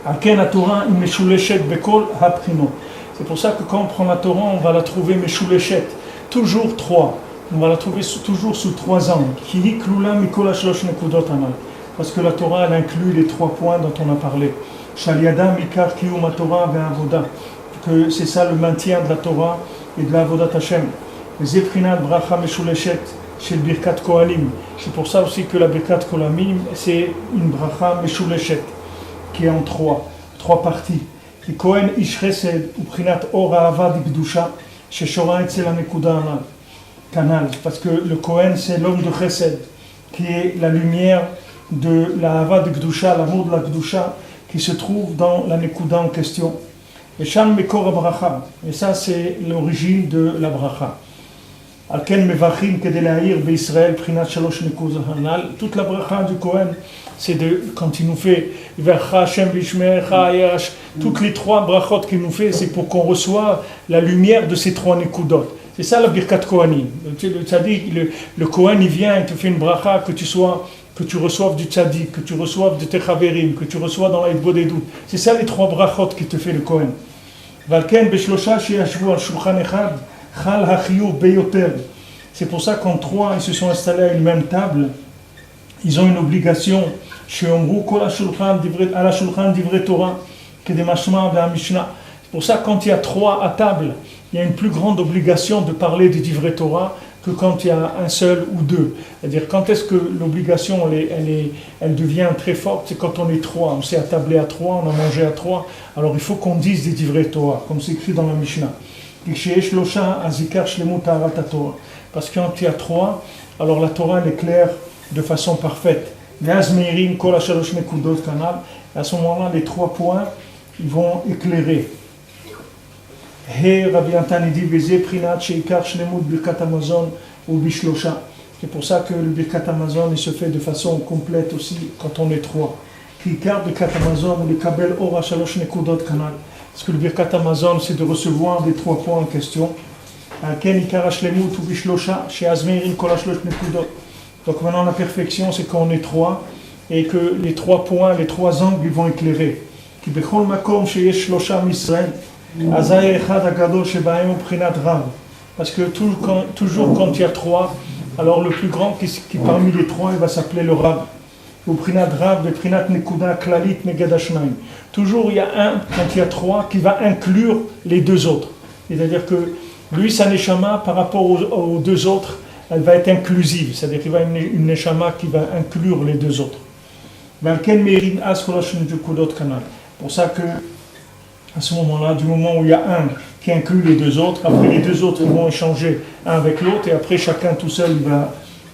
Aken la Torah imeshuleshet bekol haprinot. C'est pour ça que quand on prend la Torah, on va la trouver meshuleshet, toujours 3. On va la trouver toujours sous 3 angles. Parce que la Torah, elle inclut les 3 points dont on a parlé. Que c'est ça le maintien de la Torah et de la Avodat Hashem. C'est pour ça aussi que la Birkat Kohanim, c'est une bracha meshuleshet, qui est en 3 parties. Qui Kohen ish chesed uprinat or ha'ava d'ikdusha sheshora etzel hanekuda anal. Canal, parce que le Kohen c'est l'homme de Chesed, qui est la lumière de la Hava de Gdusha, l'amour de la Gdusha, qui se trouve dans la Nekuda en question. Et Shan Mekor Bracha, et ça c'est l'origine de la Bracha. Alken Mevachim Kedelaïr Be'Israël Prinat Shalosh Nekuda Hanal. Toute la Bracha du Kohen, c'est quand il nous fait Vercha Hashem Vishmecha Yash, toutes les 3 brachot qu'il nous fait, c'est pour qu'on reçoive la lumière de ces 3 Nekudot. C'est ça la Birkat Kohanim. Le tzaddik, le Kohen, il vient, il te fait une bracha, que tu reçoives du tzaddik, que tu reçoives de tes chaverim, que tu reçoives dans la Hitbodedut. C'est ça les 3 brachot qui te fait le Kohen. Valken beshlosha sheyashvu al shulchan echad chal hachiyuv beyoter. C'est pour ça qu'en 3, ils se sont installés à une même table. ils ont une obligation, chez Omrou, ala shulchan divrei Torah, que des mashma de la Mishnah. C'est pour ça, quand il y a 3 à table, il y a une plus grande obligation de parler de divrei Torah que quand il y a un seul ou 2. C'est-à-dire, quand est-ce que l'obligation elle devient très forte? C'est quand on est 3. On s'est attablé à 3, on a mangé à 3. Alors il faut qu'on dise des divrei Torah, comme c'est écrit dans la Mishnah. Parce que quand il y a 3, alors la Torah elle est claire de façon parfaite. Et à ce moment-là, les 3 points ils vont éclairer. C'est pour ça que le Birkat Hamazon il se fait de façon complète aussi quand on est 3. Parce que le Birkat Hamazon c'est de recevoir des 3 points en question. Donc maintenant la perfection c'est quand on est 3 et que les 3 points, les 3 angles ils vont éclairer. Parce que toujours quand il y a 3, alors le plus grand qui parmi les 3 il va s'appeler le Rab. Toujours il y a un, quand il y a 3, qui va inclure les 2 autres. C'est-à-dire que lui, sa neshama par rapport aux 2 autres, elle va être inclusive. C'est-à-dire qu'il va y avoir une neshama qui va inclure les 2 autres. Pour ça que à ce moment-là, du moment où il y a un qui inclut les 2 autres, après les 2 autres vont échanger un avec l'autre et après chacun tout seul il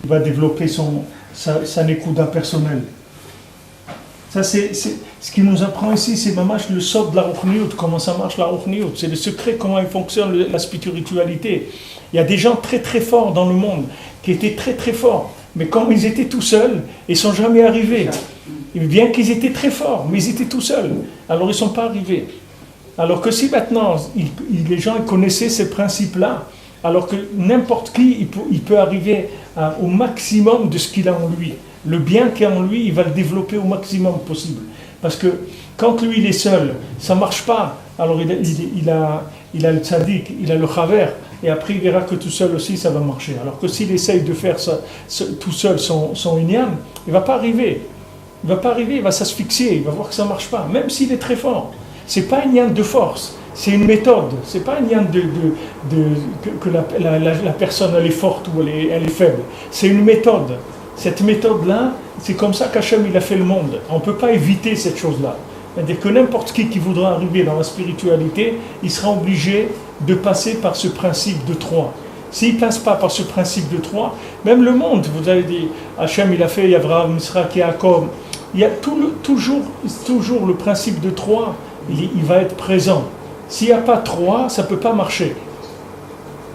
va développer sa nekuda personnelle. Ça c'est ce qui nous apprend ici, c'est le sort de la Ruchniyut, comment ça marche la Ruchniyut, c'est le secret, comment il fonctionne la spiritualité. Il y a des gens très très forts dans le monde, qui étaient très très forts, mais quand ils étaient tout seuls, ils ne sont jamais arrivés. Bien qu'ils étaient très forts, mais ils étaient tout seuls, alors ils ne sont pas arrivés. Alors que si maintenant, les gens connaissaient ces principes-là, alors que n'importe qui, il peut arriver au maximum de ce qu'il a en lui. Le bien qu'il a en lui, il va le développer au maximum possible. Parce que quand lui, il est seul, ça ne marche pas. Alors il a le tzaddik, il a le chaver, et après il verra que tout seul aussi, ça va marcher. Alors que s'il essaye de faire ça, tout seul son inyan, il ne va pas arriver. Il ne va pas arriver, il va s'asphyxier, il va voir que ça ne marche pas, même s'il est très fort. Ce n'est pas un yan de force, c'est une méthode. Ce n'est pas un yan que la personne elle est forte ou elle est faible. C'est une méthode. Cette méthode-là, c'est comme ça qu'Hachem il a fait le monde. On ne peut pas éviter cette chose-là. C'est-à-dire que n'importe qui voudra arriver dans la spiritualité, il sera obligé de passer par ce principe de 3. S'il ne passe pas par ce principe de 3, même le monde, vous avez dit, Hachem il a fait Abraham, Yitzhak, Yaakov, il y a toujours le principe de 3, il va être présent. S'il n'y a pas 3, ça ne peut pas marcher.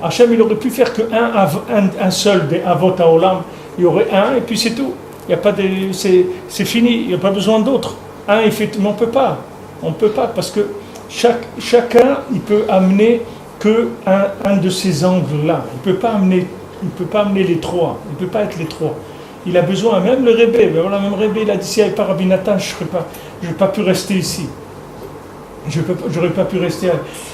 Hachem il aurait pu faire qu'un seul des Avot Haolam, il y aurait un et puis c'est tout. Il y a pas c'est fini, il n'y a pas besoin d'autres. Un, mais on ne peut pas. On ne peut pas parce que chacun, il peut amener qu'un de ces angles-là. Il ne peut pas amener les 3. Il ne peut pas être les 3. Il a besoin, même le Rebbe, même Rebbe, il a dit si il n'y avait pas Rabbi Nathan, je n'aurais pas pu rester ici. J'aurais pas pu rester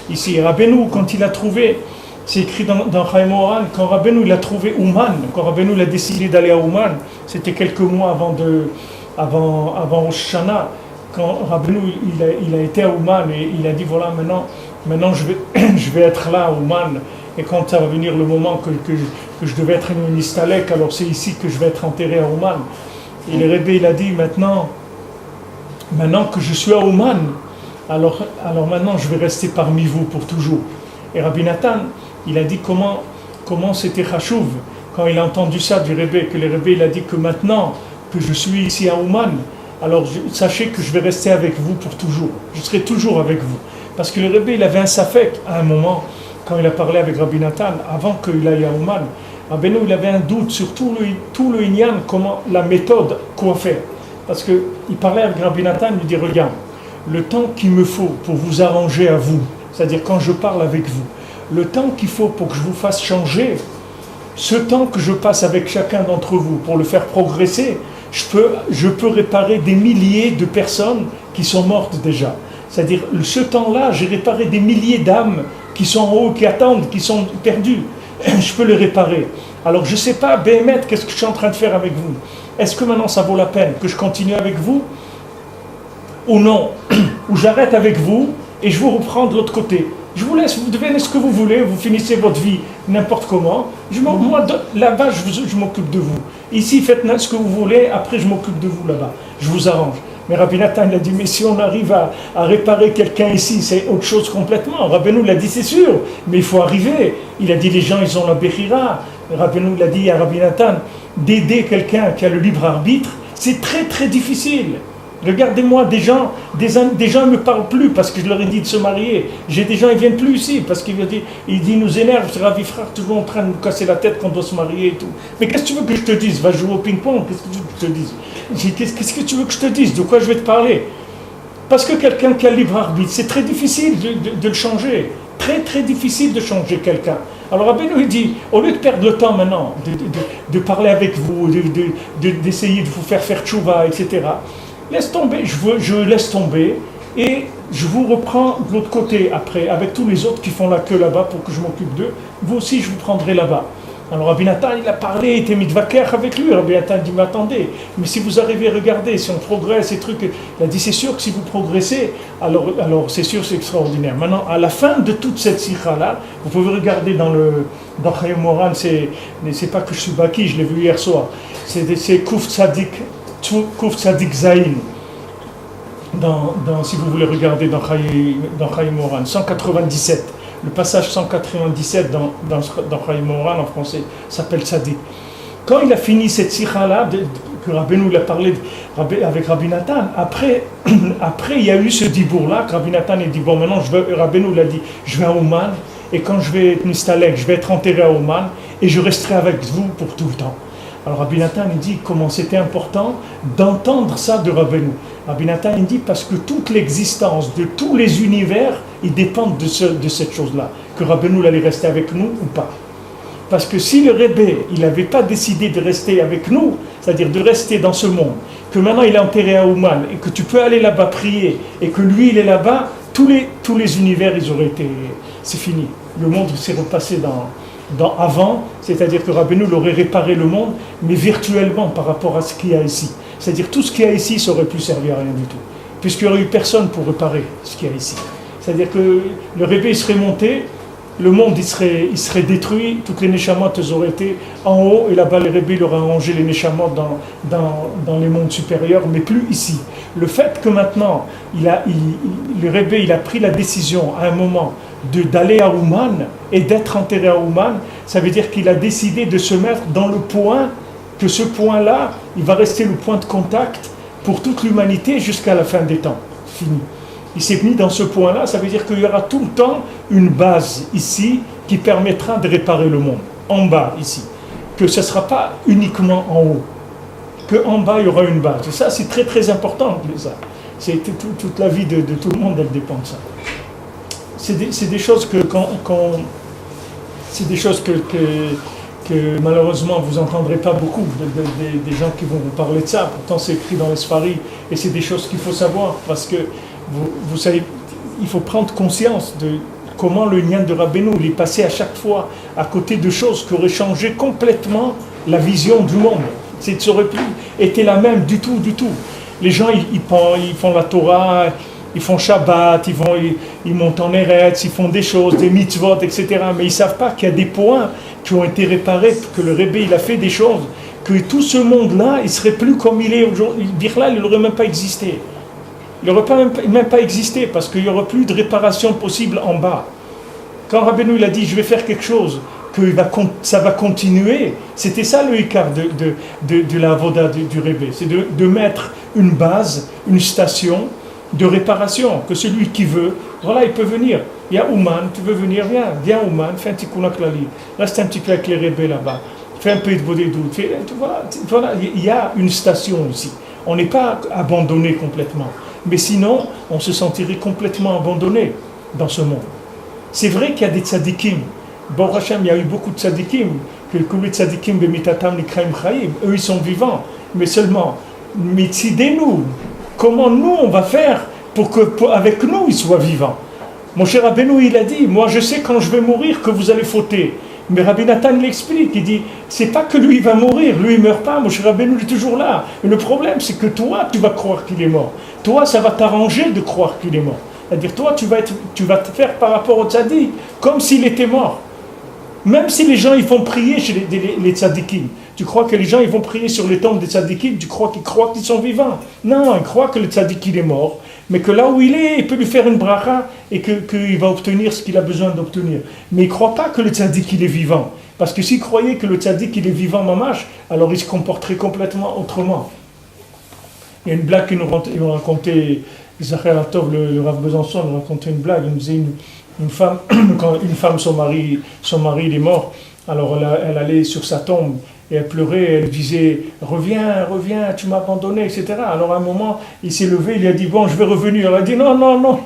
ici. Rabbeinu, quand il a trouvé, c'est écrit dans Chaim Oran, quand Rabbeinu il a trouvé Ouman, quand Rabbeinu il a décidé d'aller à Ouman, c'était quelques mois avant Rosh Hashanah, quand Rabbeinu il a été à Ouman et il a dit voilà maintenant je vais être là à Ouman, et quand ça va venir le moment que je devais être une Nistalek, alors c'est ici que je vais être enterré à Ouman. Et le Rebbe il a dit maintenant que je suis à Ouman, alors maintenant je vais rester parmi vous pour toujours. Et Rabbi Nathan, il a dit comment c'était Chachouv quand il a entendu ça du Rebbe, que le Rebbe il a dit que maintenant que je suis ici à Ouman, alors sachez que je vais rester avec vous pour toujours. Je serai toujours avec vous. Parce que le Rebbe il avait un safek à un moment, quand il a parlé avec Rabbi Nathan, avant qu'il aille à Ouman, Rabbeinu il avait un doute sur tout le inyan, comment la méthode, quoi faire. Parce qu'il parlait avec Rabbi Nathan, il lui dit regarde, le temps qu'il me faut pour vous arranger à vous, c'est-à-dire quand je parle avec vous, le temps qu'il faut pour que je vous fasse changer, ce temps que je passe avec chacun d'entre vous pour le faire progresser, je peux réparer des milliers de personnes qui sont mortes déjà. C'est-à-dire, ce temps-là, j'ai réparé des milliers d'âmes qui sont en haut, qui attendent, qui sont perdues. Je peux les réparer. Alors, je ne sais pas, Béhémet, qu'est-ce que je suis en train de faire avec vous. est-ce que maintenant ça vaut la peine que je continue avec vous ou non? Ou j'arrête avec vous et je vous reprends de l'autre côté. Je vous laisse, vous devenez ce que vous voulez, vous finissez votre vie n'importe comment. Moi, là-bas, je m'occupe de vous. Ici, faites ce que vous voulez, après je m'occupe de vous là-bas. Je vous arrange. Mais Rabbi Nathan il a dit, mais si on arrive à réparer quelqu'un ici, c'est autre chose complètement. Rabbeinu l'a dit, c'est sûr, mais il faut arriver. Il a dit, les gens, ils ont la Bechira. Rabbeinu l'a dit à Rabbi Nathan, d'aider quelqu'un qui a le libre arbitre, c'est très très difficile. Regardez-moi, des gens ne me parlent plus parce que je leur ai dit de se marier. J'ai des gens, ils ne viennent plus ici parce qu'ils nous énervent, c'est Ravi frère, toujours en train de nous casser la tête qu'on doit se marier et tout. Mais qu'est-ce que tu veux que je te dise? Va jouer au ping-pong, qu'est-ce que tu veux que je te dise? Qu'est-ce que tu veux que je te dise? De quoi je vais te parler? Parce que quelqu'un qui a le libre arbitre, c'est très difficile de le changer. Très très difficile de changer quelqu'un. Alors Rabbeinu il dit, au lieu de perdre le temps maintenant, de parler avec vous, d'essayer de vous faire tchouva, etc., laisse tomber, je laisse tomber et je vous reprends de l'autre côté après, avec tous les autres qui font la queue là-bas pour que je m'occupe d'eux. Vous aussi, je vous prendrai là-bas. Alors Rabbi Nathan, il a parlé, il était mitvaker avec lui. Rabbi Nathan dit, mais attendez, mais si vous arrivez à regarder, si on progresse, ces trucs, il a dit, c'est sûr que si vous progressez, alors c'est sûr, c'est extraordinaire. Maintenant, à la fin de toute cette sikha-là, vous pouvez regarder dans Chayim Moran, c'est pas que je suis baki, je l'ai vu hier soir, c'est Kouf Tzadik Zayin, si vous voulez regarder dans Chayim Moran, 197. Le passage 197 dans Chayim Moran en français s'appelle Tzadik. Quand il a fini cette sikha-là, que Rabbeinu l'a parlé avec Rabbi Nathan, après il y a eu ce dibour-là, que Rabbi Nathan a dit, bon maintenant, Rabbeinu l'a dit, je vais à Ouman, et quand je vais être Nistalek, je vais être enterré à Ouman, et je resterai avec vous pour tout le temps. Alors Rabbi Nathan il dit comment c'était important d'entendre ça de Rabbeinu. Rabbi Nathan il dit parce que toute l'existence de tous les univers, ils dépendent de cette chose-là, que Rabbeinu allait rester avec nous ou pas. Parce que si le Rebbe, il n'avait pas décidé de rester avec nous, c'est-à-dire de rester dans ce monde, que maintenant il est enterré à Ouman, et que tu peux aller là-bas prier, et que lui il est là-bas, tous les univers, ils auraient été... C'est fini. Le monde s'est repassé dans avant, c'est-à-dire que Rabbeinu aurait réparé le monde, mais virtuellement par rapport à ce qu'il y a ici. C'est-à-dire tout ce qu'il y a ici, ça aurait pu servir à rien du tout, puisqu'il n'y aurait eu personne pour réparer ce qu'il y a ici. C'est-à-dire que le Rebbe il serait monté, le monde il serait détruit, toutes les neshamot auraient été en haut, et là-bas le Rebbe il aurait rangé les neshamot dans les mondes supérieurs, mais plus ici. Le fait que maintenant, le Rebbe il a pris la décision à un moment d'aller à Ouman et d'être enterré à Ouman, ça veut dire qu'il a décidé de se mettre dans le point, que ce point-là, il va rester le point de contact pour toute l'humanité jusqu'à la fin des temps. Fini. Il s'est mis dans ce point-là, ça veut dire qu'il y aura tout le temps une base ici qui permettra de réparer le monde, en bas ici. Que ce ne sera pas uniquement en haut, qu'en bas il y aura une base. Et ça c'est très très important. Ça. C'est toute la vie de tout le monde, elle dépend de ça. C'est des choses que malheureusement vous n'entendrez pas beaucoup des gens qui vont vous parler de ça. Pourtant c'est écrit dans les Sfarim et c'est des choses qu'il faut savoir parce que vous savez, il faut prendre conscience de comment le Nyan de Rabbeinu il est passé à chaque fois à côté de choses qui auraient changé complètement la vision du monde. Ça n'aurait plus été la même du tout. Les gens ils font la Torah, ils font Shabbat, ils montent en Eretz, ils font des choses, des mitzvot, etc. Mais ils ne savent pas qu'il y a des points qui ont été réparés, que le Rebbe il a fait des choses, que tout ce monde-là, il ne serait plus comme il est aujourd'hui. Birlal, il n'aurait même pas existé. Il n'aurait même pas existé parce qu'il n'y aurait plus de réparation possible en bas. Quand Rabbeinu il a dit « je vais faire quelque chose », que ça va continuer, c'était ça le hikar de la avoda du Rebbe. C'est de mettre une base, une station de réparation, que celui qui veut, voilà, il peut venir. Il y a Ouman, tu veux venir, viens Ouman, fais un petit koulak lali, reste un petit peu avec les Rebbe là-bas, fais un peu de bodédout, voilà, il y a une station ici. On n'est pas abandonné complètement. Mais sinon, on se sentirait complètement abandonné dans ce monde. C'est vrai qu'il y a des tzadikim. Bon Hachem, il y a eu beaucoup de tzadikim, que les tzadikim b'mitatam nikraim chayim, eux ils sont vivants, mais seulement, mitzidenu, comment nous on va faire pour avec nous ils soient vivants. Mon cher Rabbeinu il a dit, moi je sais quand je vais mourir que vous allez fauter, Mais Rabbi Nathan l'explique, il dit, c'est pas que lui il va mourir, lui il meurt pas, Moshe Rabbeinu il est toujours là. Et le problème c'est que toi tu vas croire qu'il est mort. Toi ça va t'arranger de croire qu'il est mort. C'est-à-dire toi tu vas te faire par rapport au tzaddik comme s'il était mort. Même si les gens ils vont prier chez les tzaddikim, tu crois que les gens ils vont prier sur les tombes des tzaddikim, tu crois qu'ils sont vivants. Non, ils croient que le tzaddik il est mort, mais que là où il est, il peut lui faire une bracha et qu'il va obtenir ce qu'il a besoin d'obtenir. Mais ils ne croient pas que le tzaddik il est vivant. Parce que s'ils croyaient que le tzaddik il est vivant mamash, alors il se comporterait complètement autrement. Il y a une blague qu'ils nous racontait, Zachar Atov, le Rav Besançon, nous racontait une blague, il nous disait une femme, quand une femme, son mari il est mort, alors elle allait sur sa tombe et elle pleurait, elle disait reviens, tu m'as abandonné, etc. Alors à un moment, il s'est levé, il a dit bon, je vais revenir. Elle a dit non.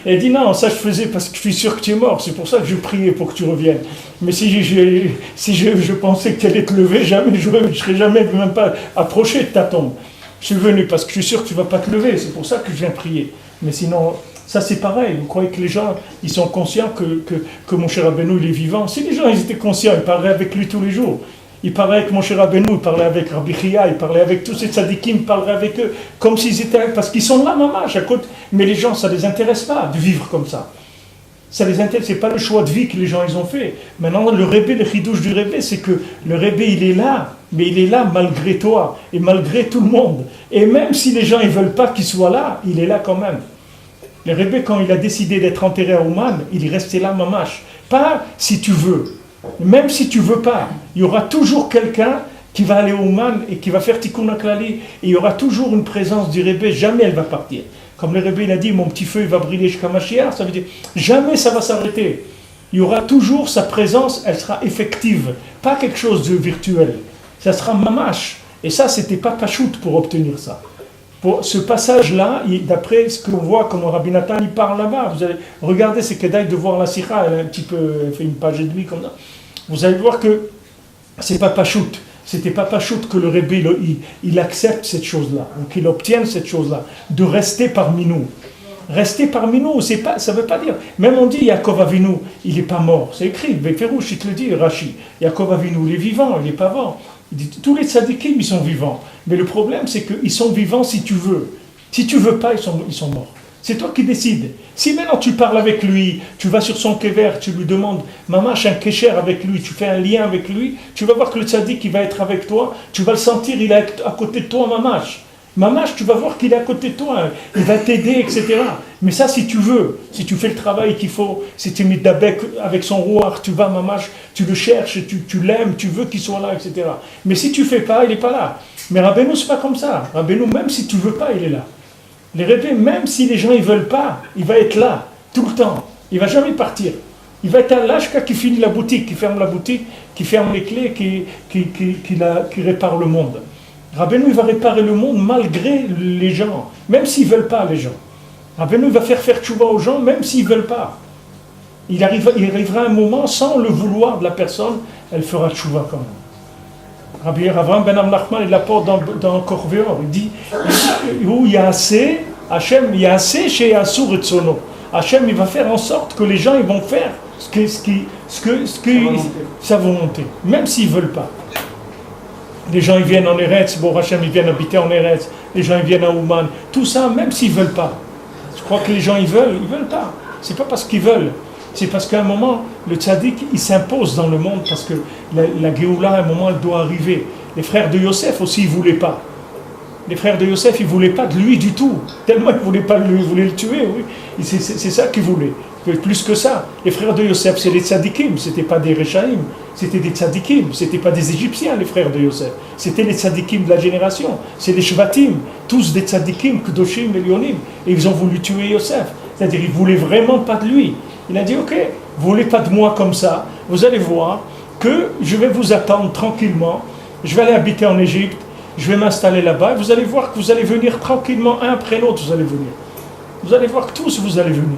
Elle a dit non, ça je faisais parce que je suis sûr que tu es mort, c'est pour ça que je priais pour que tu reviennes. Mais si je pensais que tu allais te lever, jamais, je ne serais jamais même pas approché de ta tombe. Je suis venu parce que je suis sûr que tu ne vas pas te lever, c'est pour ça que je viens prier. Mais sinon, ça c'est pareil, vous croyez que les gens, ils sont conscients que mon cher Rabbeinu, il est vivant? Si les gens, ils étaient conscients, ils parlaient avec lui tous les jours. Ils parlaient avec mon cher Rabbeinu, ils parlaient avec Rabbi Chia, ils parlaient avec tous ces tzadikim, ils parlaient avec eux, comme s'ils étaient, parce qu'ils sont là, mamash, à côté. Mais les gens, ça ne les intéresse pas de vivre comme ça. Ça les intéresse, c'est pas le choix de vie que les gens, ils ont fait. Maintenant, le rébé, le chidouche du rébé, c'est que le rébé, il est là, mais il est là malgré toi, et malgré tout le monde. Et même si les gens, ils veulent pas qu'il soit là, il est là quand même. Le Rebbe, quand il a décidé d'être enterré à Ouman, il est resté là, mamash. Pas si tu veux. Même si tu veux pas, il y aura toujours quelqu'un qui va aller à Ouman et qui va faire Tikkun HaKlali. Et il y aura toujours une présence du Rebbe, jamais elle va partir. Comme le Rebbe, il a dit, mon petit feu, il va briller jusqu'à Mashiach, ça veut dire, jamais ça va s'arrêter. Il y aura toujours sa présence, elle sera effective. Pas quelque chose de virtuel. Ça sera mamash. Et ça, c'était pas pachout pour obtenir ça. Pour ce passage-là, d'après ce que l'on voit, comme Rabbi Nathan il parle là-bas, vous allez regarder, c'est Kedaï de voir la Sikha, elle a un petit peu fait une page et demie comme ça. Vous allez voir que c'est pas pachout. C'était pas pachout que le Rebbe il accepte cette chose-là, ou qu'il obtienne cette chose-là, de rester parmi nous. Rester parmi nous, ça ne veut pas dire. Même on dit Yaakov Avinu, il n'est pas mort. C'est écrit, Beferouche, il te le dit, Rashi. Yaakov Avinu, il est vivant, il n'est pas mort. Il dit, tous les tzadikim, ils sont vivants. Mais le problème, c'est qu'ils sont vivants si tu veux. Si tu veux pas, ils sont morts. C'est toi qui décides. Si maintenant tu parles avec lui, tu vas sur son kever, tu lui demandes, mamash, un kécher avec lui, tu fais un lien avec lui, tu vas voir que le tzadik, il va être avec toi, tu vas le sentir, il est à côté de toi, mamash. Mamash, tu vas voir qu'il est à côté de toi, il va t'aider, etc. Mais ça, si tu veux, si tu fais le travail qu'il faut, si tu mets d'abek avec son roi, tu vas, mamash, tu le cherches, tu l'aimes, tu veux qu'il soit là, etc. Mais si tu fais pas, il n'est pas là. Mais Rabbeinu, c'est pas comme ça. Rabbeinu, même si tu veux pas, il est là. Les Rebbe, même si les gens ne veulent pas, il va être là, tout le temps. Il ne va jamais partir. Il va être là jusqu'à qu'il finit la boutique, qu'il ferme la boutique, qu'il ferme les clés, qu'il répare le monde. Rabbeinu, il va réparer le monde malgré les gens, même s'ils ne veulent pas, les gens. Rabbeinu, il va faire tchouva aux gens, même s'ils ne veulent pas. Il arrivera un moment, sans le vouloir de la personne, elle fera tchouva quand même. Rabbi Avraham Ben Nachman, il l'apporte dans Korvéor, il dit où il y a assez, Hachem, il y a assez chez Asur et Tsono. Hachem, il va faire en sorte que les gens ils vont faire sa volonté, même s'ils ne veulent pas. Les gens ils viennent en Eretz, bon Hachem, ils viennent habiter en Eretz, les gens ils viennent à Ouman, tout ça, même s'ils ne veulent pas. Je crois que les gens ils veulent pas. C'est pas parce qu'ils veulent. C'est parce qu'à un moment, le tzaddik, il s'impose dans le monde parce que la Géoula, à un moment, elle doit arriver. Les frères de Yosef aussi, ils ne voulaient pas. Les frères de Yosef, ils ne voulaient pas de lui du tout. Tellement ils ne voulaient pas lui, ils voulaient le tuer, oui. C'est ça qu'ils voulaient. Plus que ça. Les frères de Yosef, c'est les tzaddikim, ce n'étaient pas des Rechaïm, c'était des tzaddikim, ce n'étaient pas des Égyptiens, les frères de Yosef. C'était les tzaddikim de la génération. C'est les Shvatim, tous des tzaddikim, Kedoshim et Lyonim. Et ils ont voulu tuer Yosef. C'est-à-dire, ils ne voulaient vraiment pas de lui. Il a dit, ok, vous ne voulez pas de moi comme ça, vous allez voir que je vais vous attendre tranquillement, je vais aller habiter en Égypte, je vais m'installer là-bas, et vous allez voir que vous allez venir tranquillement, un après l'autre, vous allez venir. Vous allez voir que tous vous allez venir.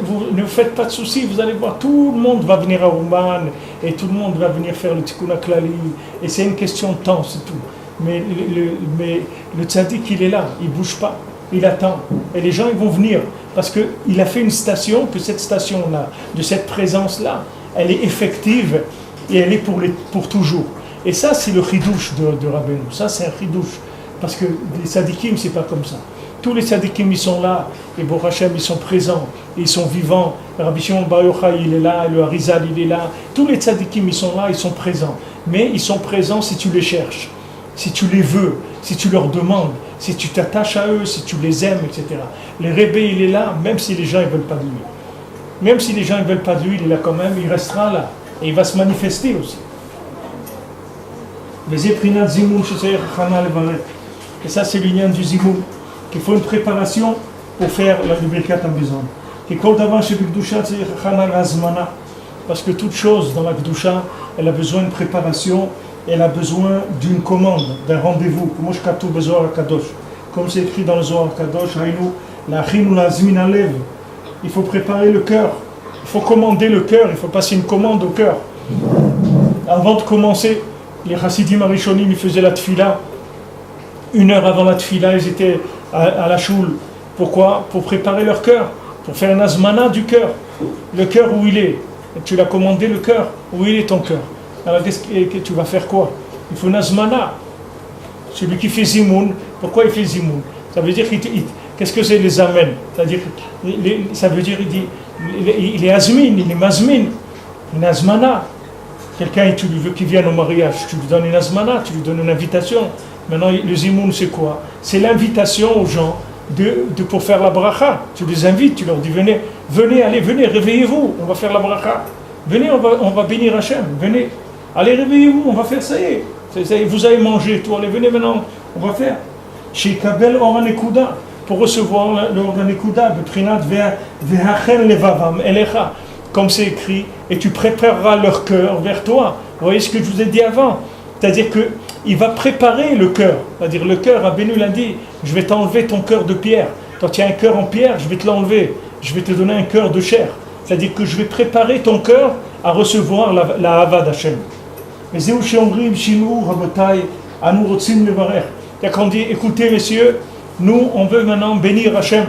Vous ne faites pas de soucis, vous allez voir, tout le monde va venir à Ouman, et tout le monde va venir faire le Tikkun HaKlali, et c'est une question de temps, c'est tout. Mais le tzaddik, il est là, il ne bouge pas. Il attend. Et les gens, ils vont venir. Parce qu'il a fait une station, que cette station-là, de cette présence-là, elle est effective et elle est pour toujours. Et ça, c'est le chidouche de Rabbeinu. Ça, c'est un chidouche. Parce que les tzadikim, c'est pas comme ça. Tous les tzadikim, ils sont là, et Baruch Hashem, ils sont présents, ils sont vivants. Rabbi Shimon Bar Yochai, il est là, le Harizal, il est là. Tous les tzadikim, ils sont là, ils sont présents. Mais ils sont présents si tu les cherches, si tu les veux, si tu leur demandes, si tu t'attaches à eux, si tu les aimes, etc. Le Rebbe, il est là, même si les gens ne veulent pas de lui. Même si les gens ne veulent pas de lui, il est là quand même, il restera là. Et il va se manifester aussi. Et ça, c'est l'union du zimoun. Qu'il faut une préparation pour faire la Birkat Hamazon. Parce que toute chose dans la Kedusha, elle a besoin de préparation, elle a besoin d'une commande, d'un rendez-vous. Comme c'est écrit dans le Zohar Kadosh, il faut préparer le cœur, il faut commander le cœur, il faut passer une commande au cœur. Avant de commencer, les Chassidim Arishonim, ils faisaient la tfila. 1 heure avant la tfila, ils étaient à la choule. Pourquoi? Pour préparer leur cœur, pour faire un azmana du cœur. Le cœur où il est. Et tu l'as commandé le cœur. Où il est ton cœur? Alors tu vas faire quoi? Il faut un azmana. Celui qui fait zimoun, pourquoi il fait zimoun? Ça veut dire qu'est-ce que c'est les amen? C'est-à-dire, ça veut dire il est azmin, il est mazmin, une azmana. Quelqu'un qui vient au mariage, tu lui donnes une azmana, tu lui donnes une invitation. Maintenant, le zimoun, c'est quoi? C'est l'invitation aux gens pour faire la bracha. Tu les invites, tu leur dis venez, allez, venez, réveillez-vous, on va faire la bracha. Venez, on va bénir Hachem, venez. Allez, réveillez-vous, on va faire ça y est. Vous avez mangé, tout, allez, venez maintenant, on va faire. Chez Kabel Oranekuda, pour recevoir l'Oranekuda, Beprinat Vehachen Levavam Elecha, comme c'est écrit, et tu prépareras leur cœur vers toi. Vous voyez ce que je vous ai dit avant? C'est-à-dire qu'il va préparer le cœur. C'est-à-dire le cœur, Rabbeinu l'a dit, je vais t'enlever ton cœur de pierre. Quand tu as un cœur en pierre, je vais te l'enlever. Je vais te donner un cœur de chair. C'est-à-dire que je vais préparer ton cœur à recevoir la Hava d'Hachem. Mais c'est où chez Omrim, Shinou, Rabotai, Anou Rotzim Levarer. C'est-à-dire qu'on dit, écoutez messieurs, nous on veut maintenant bénir Hachem.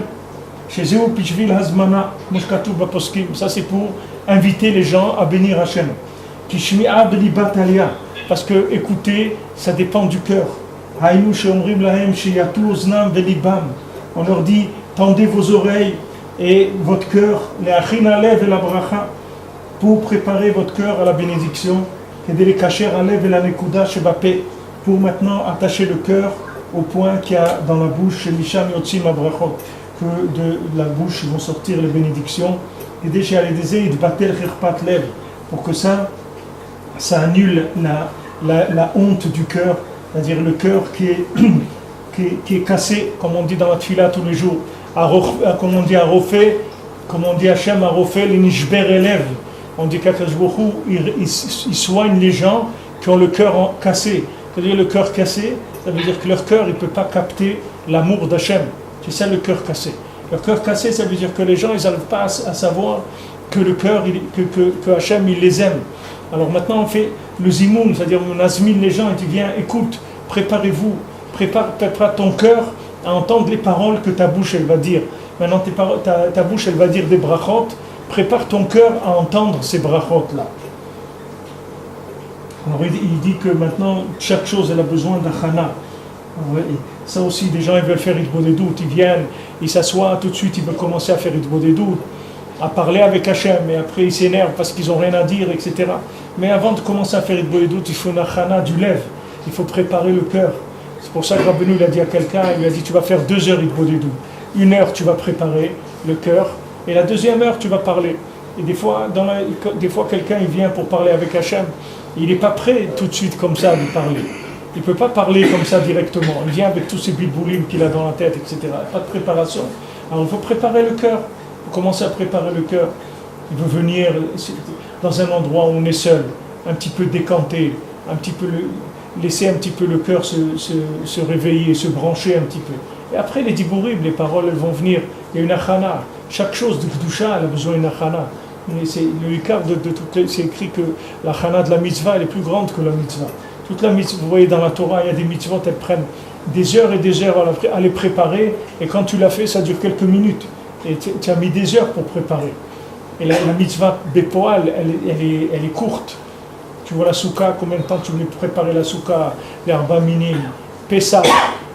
Chez Zéou Pichvil Hazmana, Mushkatou Baposkim. Ça c'est pour inviter les gens à bénir Hachem. Kishmi'a Belibat Aliyah. Parce que, écoutez, ça dépend du cœur. On leur dit, tendez vos oreilles et votre cœur, les achina lev et la bracha, pour préparer votre cœur à la bénédiction, et de les cacher à lev et la nekuda shebapé, pour maintenant attacher le cœur au point qu'il y a dans la bouche, chez Misham Yotzim Abrachot, que de la bouche vont sortir les bénédictions, et déjà les désirs de batel khirpat lev, pour que ça annule la honte du cœur, c'est-à-dire le cœur qui est cassé, comme on dit dans la tfila tous les jours, comme on dit à Rofé, comme on dit Hachem à Rofé, l'inishber élève. On dit qu'Akadosh Baruch Hu, il soigne les gens qui ont le cœur cassé. C'est-à-dire le cœur cassé, ça veut dire que leur cœur, il ne peut pas capter l'amour d'Hachem. C'est ça le cœur cassé. Le cœur cassé, ça veut dire que les gens, ils n'arrivent pas à savoir que le cœur, que Hachem, il les aime. Alors maintenant on fait le zimoun, c'est-à-dire on azmine les gens et tu viens, écoute, préparez-vous, prépare ton cœur à entendre les paroles que ta bouche elle va dire. Maintenant ta bouche elle va dire des brachot, prépare ton cœur à entendre ces brachot là. Alors il dit que maintenant chaque chose elle a besoin d'achana. Ça aussi des gens ils veulent faire Hitbodedut, ils viennent, ils s'assoient, tout de suite ils veulent commencer à faire Hitbodedut, à parler avec Hachem, et après ils s'énervent parce qu'ils n'ont rien à dire, etc. Mais avant de commencer à faire Hitbodedut, il faut une achana du lève, il faut préparer le cœur. C'est pour ça que Rabbeinu il a dit à quelqu'un, il lui a dit tu vas faire 2 heures Hitbodedut. 1 heure tu vas préparer le cœur, et la 2e heure tu vas parler. Et des fois quelqu'un il vient pour parler avec Hachem, il n'est pas prêt tout de suite comme ça à lui parler. Il ne peut pas parler comme ça directement. Il vient avec tous ces bilboulim qu'il a dans la tête, etc. Pas de préparation. Alors il faut préparer le cœur. Il faut commencer à préparer le cœur. Il veut venir dans un endroit où on est seul, un petit peu décanté, laisser un petit peu le cœur se réveiller, se brancher un petit peu. Et après les dibourim, les paroles elles vont venir. Il y a une achana. Chaque chose de Kedusha, elle a besoin d'une achana. C'est le hikar de toutes c'est écrit que l'achana de la mitzvah elle est plus grande que la mitzvah. Toute la mitzvah, vous voyez dans la Torah, il y a des mitzvot, elles prennent des heures et des heures à les préparer, et quand tu l'as fait, ça dure quelques minutes. Et tu as mis des heures pour préparer. Et la mitzvah Bepoal, elle est courte. Tu vois la souka, combien de temps tu voulais préparer la souka, les arba minim, Pessah,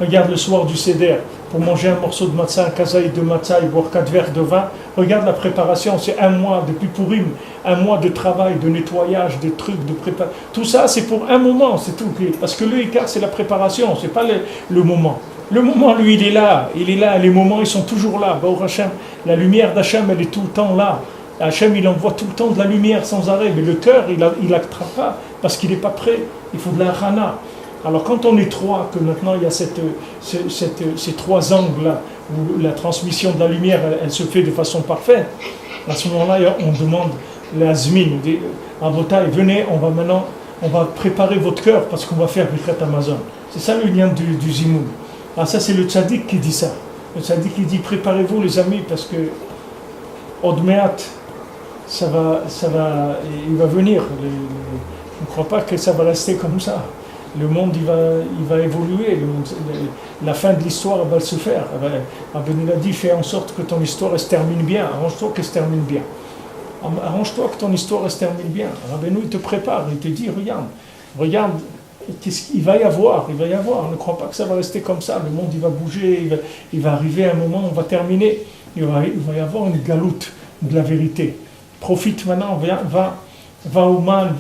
regarde le soir du Seder, pour manger un morceau de matzah, un kazaï de matzah et boire 4 verres de vin. Regarde la préparation, c'est 1 mois depuis Purim, 1 mois de travail, de nettoyage, de trucs, de préparation. Tout ça, c'est pour un moment, c'est tout. Parce que le Ikar, c'est la préparation, c'est pas le moment. Le moment, lui, il est là, les moments, ils sont toujours là. Baruch Hashem, la lumière d'Hachem, elle est tout le temps là. Hachem, il envoie tout le temps de la lumière sans arrêt, mais le cœur, il n'attrape pas parce qu'il n'est pas prêt. Il faut de la hana. Alors quand on est 3, que maintenant il y a ces 3 angles-là, où la transmission de la lumière, elle se fait de façon parfaite, à ce moment-là, on demande l'azmin, on dit, Abotai, venez, on va préparer votre cœur parce qu'on va faire Birkat Amazon. C'est ça le lien du Zimoun. Alors ça, c'est le tzaddik qui dit ça. Le tzaddik qui dit, préparez-vous les amis, parce que Odmeat, il va venir. Je ne crois pas que ça va rester comme ça. Le monde, il va évoluer. La fin de l'histoire va se faire. Rabbeinu a dit, fais en sorte que ton histoire se termine bien. Arrange-toi qu'elle se termine bien. Arrange-toi que ton histoire se termine bien. Rabbeinu, il te prépare. Il te dit, regarde, qu'est-ce qu'il va y avoir. Ne crois pas que ça va rester comme ça. Le monde, il va bouger. Il va arriver un moment, on va terminer. Il va y avoir une galoute de la vérité. Profite maintenant, va au mal,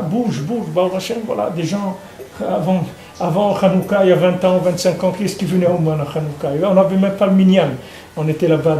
bouge, Baruch Hashem, voilà, des gens, avant Hanouka, il y a 20 ans, 25 ans, qui est-ce qui venait au Ouman à Hanouka? On n'avait même pas le minyan, on était là-bas,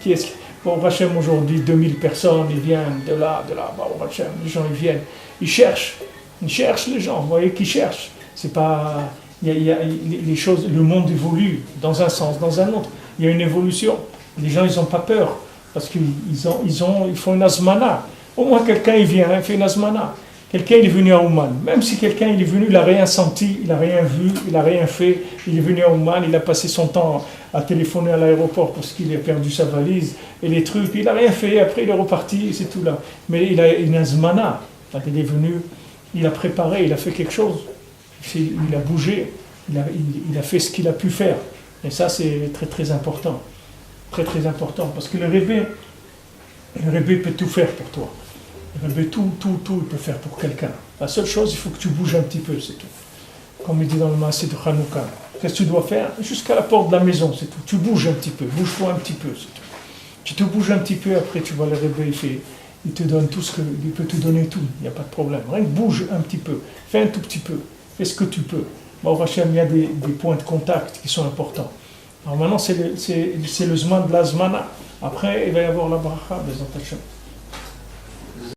qui est-ce Baruch Hashem, aujourd'hui, 2000 personnes, ils viennent de là, Baruch Hashem, les gens, ils viennent, ils cherchent les gens, vous voyez qu'ils cherchent, c'est pas, il y a les choses, le monde évolue, dans un sens, dans un autre, il y a une évolution, les gens, ils n'ont pas peur, parce qu'ils font une azmana. Au moins quelqu'un il vient, il fait une azmana. Quelqu'un il est venu à Ouman. Même si quelqu'un il est venu, il n'a rien senti, il n'a rien vu, il n'a rien fait. Il est venu à Ouman, il a passé son temps à téléphoner à l'aéroport parce qu'il a perdu sa valise et les trucs. Il n'a rien fait, après il est reparti, c'est tout là. Mais il a une azmana. Il est venu, il a préparé, il a fait quelque chose. Il a bougé, il a fait ce qu'il a pu faire. Et ça c'est très très important. Très très important, parce que le rébé peut tout faire pour toi. Le rébé, tout, il peut faire pour quelqu'un. La seule chose, il faut que tu bouges un petit peu, c'est tout. Comme il dit dans le Maaseh de Hanouka. Qu'est-ce que tu dois faire? Jusqu'à la porte de la maison, c'est tout. Tu bouges un petit peu, bouge-toi un petit peu, c'est tout. Tu te bouges un petit peu, après tu vois le rébé, il te donne tout il peut te donner tout, il n'y a pas de problème. Rien que bouge un petit peu, fais un tout petit peu, fais ce que tu peux. Baruch Hashem, il y a des points de contact qui sont importants. Alors maintenant, c'est le zman de la zmana. Après, il va y avoir la bracha, Bezat Hashem.